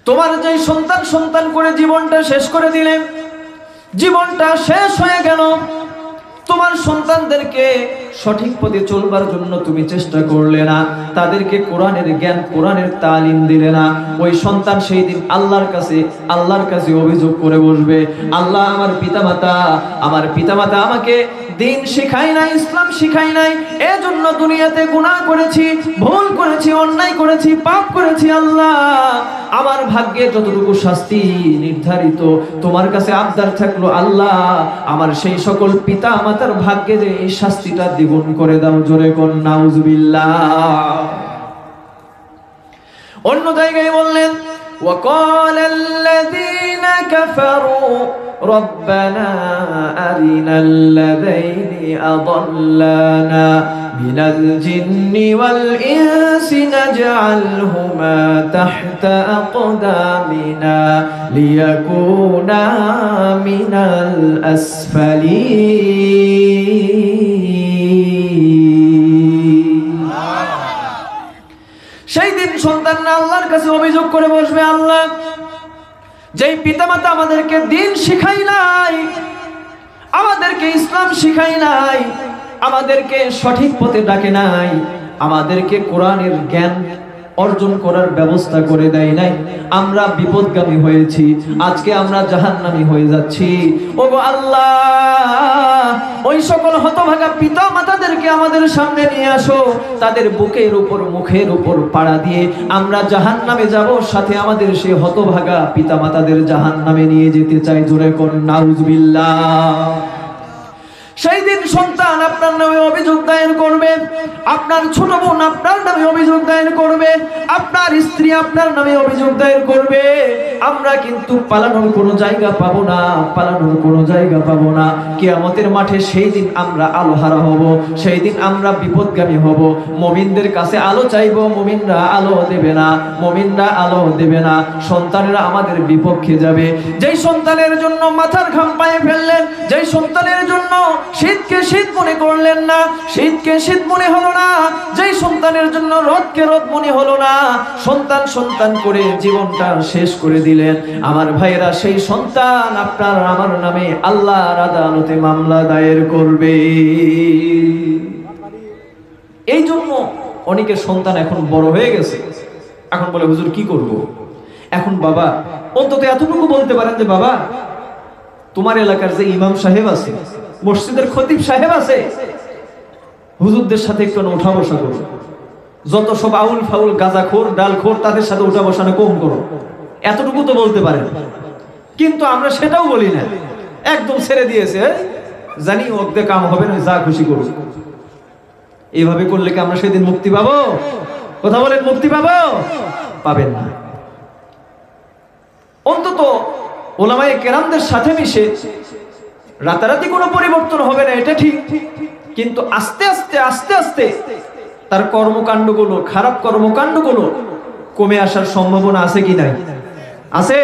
তোমার যে সন্তান করে জীবনটা শেষ করে দিলে, জীবনটা শেষ হয়ে গেল, তোমার সন্তানদেরকে সঠিক পথে চলবার জন্য তুমি চেষ্টা করলে না, তাদেরকে কোরআনের জ্ঞান, কোরআনের তালিম দিলে না। ওই সন্তান সেই দিন আল্লাহর কাছে অভিযোগ করে বসবে, আল্লাহ, আমার পিতামাতা আমাকে দিন শিখাই নাই, ইসলাম শিখাই নাই, এজন্য দুনিয়াতে গুনাহ করেছি, ভুল করেছি, অন্যায় করেছি, পাপ করেছি। আল্লাহ, আমার ভাগ্যে যতটুকু শাস্তি নির্ধারিত, তোমার কাছে আবদার থাকলো, আল্লাহ, আমার সেই সকল পিতা মাতার ভাগ্যে যে এই শাস্তিটা দ্বিগুণ করে দাও। জোরে কোন নাউজুবিল্লাহ। অন্য জায়গায় বললেন, وقال الذين كفروا ربنا أرنا الذين أضلانا من الجن والإنس نجعلهما تحت أقدامنا ليكونا من الأسفلين। সেই দিন সন্তানরা আল্লাহর কাছে অভিযোগ করে বসবে, আল্লাহ, যেই পিতামাতা আমাদেরকে দিন শিখাই নাই, আমাদেরকে ইসলাম শিখাই নাই, আমাদেরকে সঠিক পথে ডাকে নাই, আমাদেরকে কোরআনের জ্ঞান অর্জন করার ব্যবস্থা করে দেয় নাই, আমরা বিপদগামী হয়েছি, আজকে আমরা জাহান্নামী হয়ে যাচ্ছি। ওগো আল্লাহ, ওই সকল হতভাগা পিতা মাতাদেরকে আমাদের সামনে নিয়ে আসো, তাদের বুকের উপর মুখের উপর পাড়া দিয়ে আমরা জাহান্নামে যাব, সাথে আমাদের সেই হতভাগা পিতা মাতাদের জাহান্নামে নিয়ে যেতে চাই। জোরে কোন নাউজুবিল্লাহ। সেই দিন সন্তান আপনার নামে অভিযোগ দায়ের করবে, আপনার ছোট বোন আপনার নামে অভিযোগ দায়ের করবে, আপনার স্ত্রী আপনার নামে অভিযোগ দায়ের করবে। আমরা কিন্তু পালানোর কোনো জায়গা পাবো না, পালানোর কোনো জায়গা পাবো না। কিয়ামতের মাঠে সেই দিন আমরা আলোহারা হব, সেই দিন আমরা বিপদগামী হব। মুমিনদের কাছে আলো চাইবো, মুমিনরা আলো দেবে না, মুমিনরা আলো দেবে না। সন্তানেরা আমাদের বিপক্ষে যাবে। যেই সন্তানের জন্য মাথার ঘাম পায়ে ফেললেন, যেই সন্তানের জন্য শীতকে শীত মনে করলেন না, শীতকে শীত মনে হলো না, যেই সন্তানের জন্য রোদকে রোদ মনে হলো না, সন্তান সন্তান করে জীবনটা শেষ করে দিলেন। আমার ভাইয়েরা, সেই সন্তান আপনার আমার নামে আল্লাহর আদালতে মামলা দায়ের করবে। এই জন্য অনেকের সন্তান এখন বড় হয়ে গেছে, এখন বলে হুজুর কি করব। এখন বাবা অন্তত এতটুকু বলতে পারেন যে বাবা, তোমার এলাকার যে ইমাম সাহেব আছে, মসজিদের খতিব সাহেব আছে, হুজুরদের সাথে একটু উঠা বসা করো, যত সব আউল ফাউল গাঁজাখোর ডালখোর তাদের সাথে উঠা বসানো কম করো, এতটুকু তো বলতে পারেন। কিন্তু আমরা সেটাও বলি না, একদম ছেড়ে দিয়েছে, জানি ওকে কাম হবে না, যা খুশি করুক। এইভাবে করলে কি আমরা সেদিন মুক্তি পাবো? কথা বলেন, মুক্তি পাবো? পাবেন না। অন্তত ওলামায়ে কেরামদের সাথে মিশে রাতারাতি কোনো পরিবর্তন হবে না, এটা ঠিক, কিন্তু আস্তে আস্তে আস্তে আস্তে তার কর্মকাণ্ডগুলো, খারাপ কর্মকাণ্ডগুলো কমে আসার সম্ভাবনা আছে কি নাই? আছে।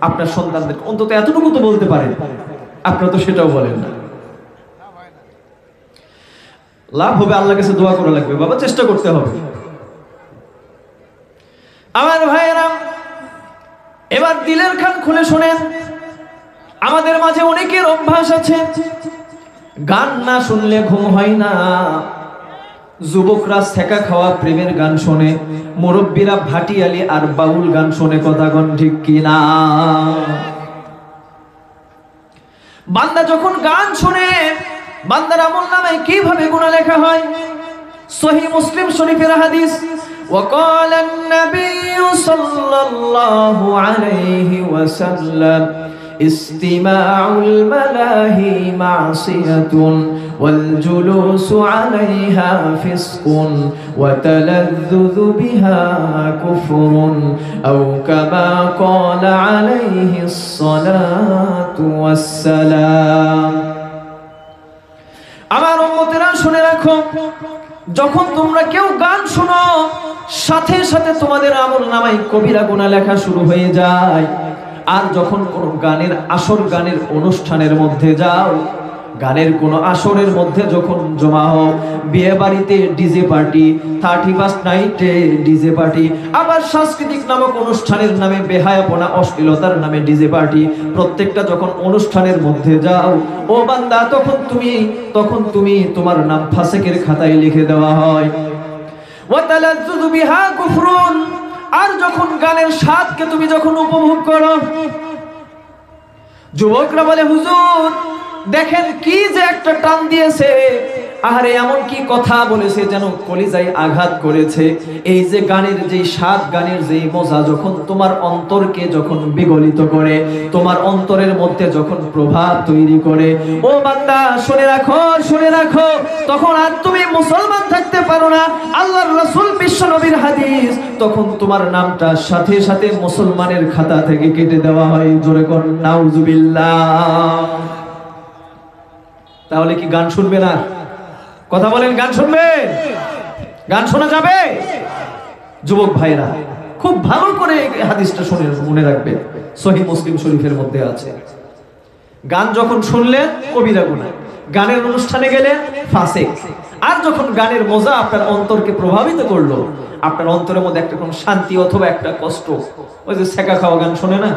আপনার সন্তানদের অন্তত এতটুকু তো বলতে পারেন, আপনারা তো সেটাও বলেন না। লাভ হবে, আল্লাহর কাছে দোয়া করা লাগবে, বাবা চেষ্টা করতে হবে। আমার ভাইয়েরা, এবার দিলের কান খুলে শোনেন। আমাদের মাঝে অনেকের অভ্যাস আছে, গান না শুনলে ঘুম হয় না। যুবকরা সেকা খাওয়া প্রেমের গান শোনে, মুরব্বীরা ভাটিয়ালি আর বাউল গান শোনে। কথা কোন ঠিক কিনা? বান্দা যখন গান শুনে, বান্দার আমলনামায় কিভাবে গুনাহ লেখা হয়? সহিহ মুসলিম শরীফের হাদিস, وقال النبي صلى الله عليه وسلم استماع الملاهي معصية والجلوس عليها فسق وتلذذ بها كفر أو كما قال عليه الصلاة والسلام। আমার উম্মতেরা শুনে রাখো, যখন তোমরা কেউ গান শোনো, সাথে সাথে তোমাদের আমলনামায় কবিরা গুনাহ লেখা শুরু হয়ে যায়। আর যখন কোন গানের আসর, গানের অনুষ্ঠানের মধ্যে যাও, গানের কোন আসরের মধ্যে যখন জমা হও, বিয়ে বাড়িতে ডিজে পার্টি, 31st নাইটে ডিজে পার্টি, আবার সাংস্কৃতিক নামক অনুষ্ঠানের নামে বেহায়াপনা অশ্লীলতার নামে ডিজে পার্টি, প্রত্যেকটা যখন অনুষ্ঠানের মধ্যে যাও, ও বান্দা, তখন তুমি তোমার নাম ফাসিকের খাতায় লিখে দেওয়া হয়। ওয়াতালাজ্জুযু বিহা কুফরুন। আর যখন গানের স্বাদকে তুমি যখন উপভোগ করো, যুবকরা বলে হুজুর দেখেন কি যে একটা টান দিয়েছে, আরে এমন কি কথা বলেছে যেন কলিজায় আঘাত করেছে। এই যে গানের যে স্বাদ, গানের যে মজা যখন তোমার অন্তরকে যখন বিগলিত করে, তোমার অন্তরের মধ্যে যখন প্রভাব তৈরি করে, ও বান্দা শুনে রাখো, শুনে রাখো, তখন আর তুমি মুসলমান থাকতে পারো না। আল্লাহর রাসূল বিশ্ব নবীর হাদিস, তখন তোমার নামটা সাথে সাথে মুসলমানের খাতা থেকে কেটে দেওয়া হয়। জোরে কোন নাউজুবিল্লাহ। তাহলে কি গান শুনবে না? কথা বলেন, গান শুনবে? গান শোনা যাবে? যুবক ভাইরা খুব ভালো করে হাদিসটা শুনে মনে রাখবে, সহিহ মুসলিম শরীফের মধ্যে আছে। গান যখন শুনলেন কবিরা গুনাহ, গানের অনুষ্ঠানে গেলেন ফাসিক। আর যখন গানের মজা আপনার অন্তরকে প্রভাবিত করলো, আপনার অন্তরের মধ্যে একটা কোন শান্তি অথবা একটা কষ্ট, ওই যে সেকা খাওয়া গান শোনে না,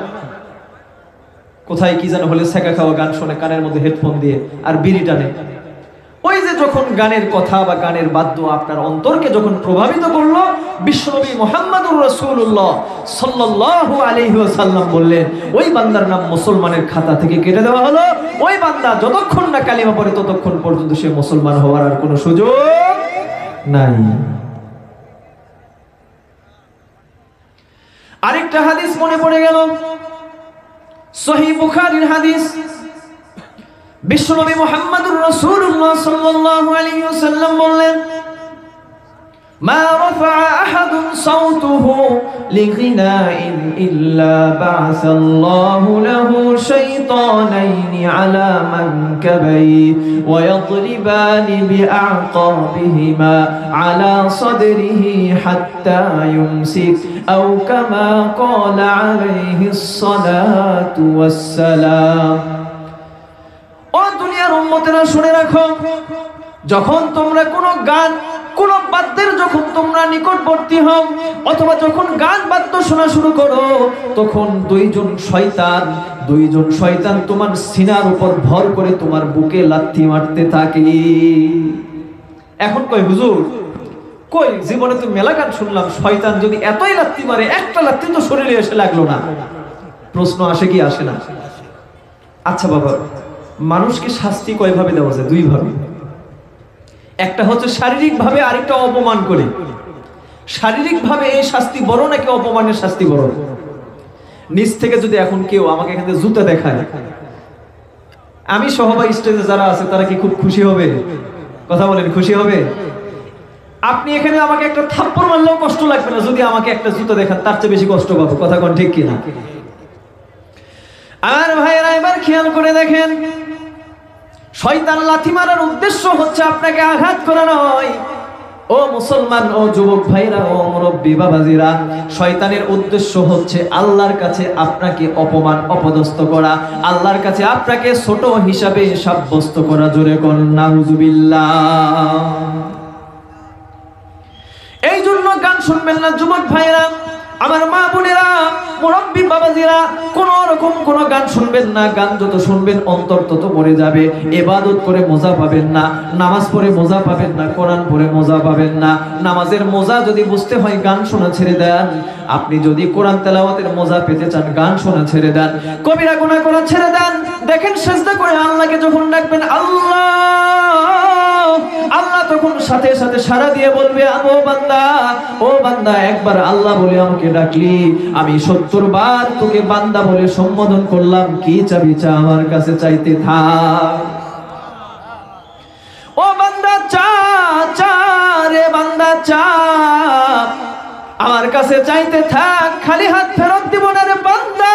কোথায় কি যেন হলে সেকা খাওয়া গান শোনে কানের মধ্যে হেডফোন দিয়ে আর বিড়ি টানে, ওই ওই যে যখন গানের কথা বা গানের বাদ্য আপনার অন্তরকে যখন প্রভাবিত করলো, বিশ্বনবী মুহাম্মদুর রাসূলুল্লাহ সাল্লাল্লাহু আলাইহি ওয়াসাল্লাম বললেন ওই বান্দার নাম মুসলমানের খাতা থেকে কেটে দেওয়া হলো। ওই বান্দা যতক্ষণ না কালিমা পড়ে ততক্ষণ পর্যন্ত সে মুসলমান হওয়ার আর কোনো সুযোগ নাই। আরেকটা হাদিস মনে পড়ে গেল, সহিহ বুখারীর হাদিস। বিশ্বনবী মুহাম্মদুর রাসূলুল্লাহ সাল্লাল্লাহু আলাইহি ওয়াসাল্লাম বললেন, মা রাফা আহাদুন সাওতাহু লিগিনাইন ইল্লা বা'সাল্লাহু লাহু শাইতানাইনি আলা মানকাবাইহি ওয়া ইয়াদরিবানি বিআ'কাবিহিমা আলা সাদরিহি হাত্তা ইউমসিক আও কামা ক্বালা আলাইহিস সালাতু ওয়াস সালাম। ও দুনিয়ার উম্মতেরা শুনে রাখো, যখন তোমরা কোনো গান কোন বাদ্যের যখন তোমরা নিকটবর্তী হও অথবা যখন গান বাদ্য শোনা শুরু করো, তখন দুইজন শয়তান তোমার সিনার উপর ভর করে তোমার বুকে লাথি মারতে থাকে। এখন কই হুজুর, কই জীবনে তো মেলা গান শুনলাম, শয়তান যদি এতই লাথি মারে, একটা লাথি তো শরীরে এসে লাগলো না। প্রশ্ন আসে কি আসে না? আচ্ছা বাবা, মানুষকে শাস্তি কয়ভাবে দেওয়া যায়? দুই ভাবে। একটা হচ্ছে শারীরিক ভাবে, আরেকটা অপমান করে। শারীরিক ভাবে এই শাস্তি বড় নাকি অপমানের শাস্তি বড়? নিচ থেকে যদি এখন কেউ আমাকে এখানে জুতা দেখায়, আমি সহবাই স্টেজে যারা আছে তারা কি খুব খুশি হবে? কথা বলেন, খুশি হবে? আপনি এখানে আমাকে একটা থাপ্পড় মারলেও কষ্ট লাগবে না, যদি আমাকে একটা জুতা দেখান তার চেয়ে বেশি কষ্ট পাবো। কথা কোন ঠিক কিনা? আর ভাইরা এবার খেয়াল করে দেখেন, শয়তান লাথি মারার উদ্দেশ্য হচ্ছে আপনাকে আঘাত করা নয়। ও মুসলমান, ও যুবক ভাইরা, ও মুরব্বী বাবাজিরা, শয়তানের উদ্দেশ্য হচ্ছে আল্লাহর কাছে আপনাকে অপমান অপদস্থ করা, আল্লাহর কাছে আপনাকে ছোট হিসাবে সাব্যস্ত করা। জোরে কোন নাউজুবিল্লাহ। এই জন্য গান শুনবেন না যুবক ভাইরা, আমার মা বোনেরা, মুরব্বী বাবাজিরা, কোন রকম কোন গান শুনবেন না। গান যত শুনবেন অন্তর তত মরে যাবে। ইবাদত করে মজা পাবেন না, নামাজ পড়ে মজা পাবেন না, কোরআন পড়ে মজা পাবেন না। নামাজের মজা যদি বুঝতে হয় গান শোনা ছেড়ে দেন। আপনি যদি কোরআন তেলাওয়াতের মজা পেতে চান গান শোনা ছেড়ে দেন, কবিরা গুনাহ করা ছেড়ে দেন। দেখেন সিজদা করে আল্লাহকে যখন ডাকবেন আল্লাহ, আল্লাহ তখন সাথে সাথে সাড়া দিয়ে বলবে, ও বান্দা একবার আল্লাহ বলে আমাকে ডাকলি, আমি 70 বার তোকে বান্দা বলে সম্বোধন করলাম, কি চাবি চা, আমার কাছে চাইতে থাক। ও বান্দা চা, চা রে বান্দা চা, আমার কাছে চাইতে থাক, খালি হাত ফেরত দিব না রে বান্দা।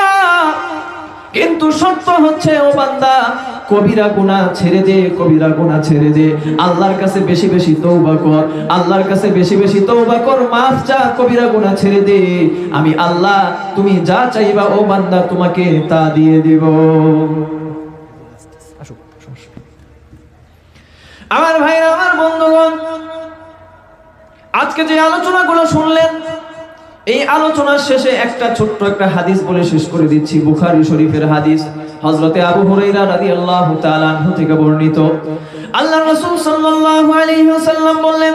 কিন্তু শর্ত হচ্ছে ও বান্দা, কবিরা গুনাহ ছেড়ে দে, কবিরা গুনাহ ছেড়ে দে, আল্লাহর কাছে বেশি বেশি তওবা কর, আল্লাহর কাছে বেশি বেশি তওবা কর, মাফ চা, কবিরা গুনাহ ছেড়ে দে। আমি আল্লাহ তুমি যা চাইবা ও বান্দা তোমাকে তা দিয়ে দেব। আমার ভাইরা, আমার বন্ধুগণ, আজকে যে আলোচনাগুলো শুনলেন, এই আলোচনার শেষে একটা ছোট্ট একটা হাদিস বলে শেষ করে দিচ্ছি। বুখারী শরীফের হাদিস, হযরতে আবু হুরায়রা রাদিয়াল্লাহু তাআলা আনহু থেকে বর্ণিত। আল্লাহর রাসূল সাল্লাল্লাহু আলাইহি ওয়াসাল্লাম বললেন,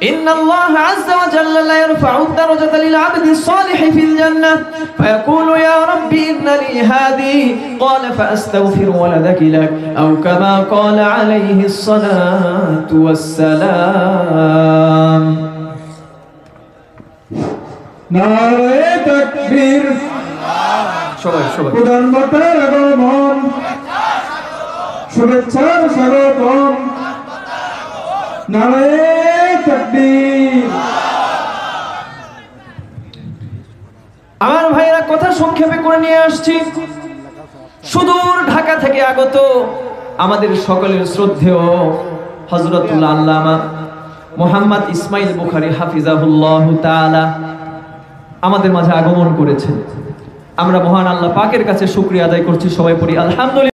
ইন্নাল্লাহা আযজা ওয়া জাল্লা লা ইয়ারফা'ু আদ-দারাজাতা লিল 'abdi as-salih fil জান্নাহ ফায়াকুলু ইয়া রাব্বি ইন্না লি হাদি ক্বালা ফাআস্তাগফিরু ওয়ালাদাকি লাক আও কামা ক্বালা আলাইহি as-সালাতু ওয়াস-সালাম। নারে তাকবীর, সবাই প্রধান বক্তার আগমন, শুভেচ্ছার স্বাগতম। নারে তাকবীর। আমার ভাইরা, কথা সংক্ষেপে করে নিয়ে আসছি। সুদূর ঢাকা থেকে আগত আমাদের সকলের শ্রদ্ধেয় হযরতুল আল্লামা মুহাম্মদ ইসমাইল বুখারী হাফিজাহুল্লাহ তাআলা আমাদের মাঝে আগমন করেছেন। আমরা মহান আল্লাহ পাকের কাছে শুকরিয়া আদায় করছি। সবাই পড়ি আলহামদুলিল্লাহ।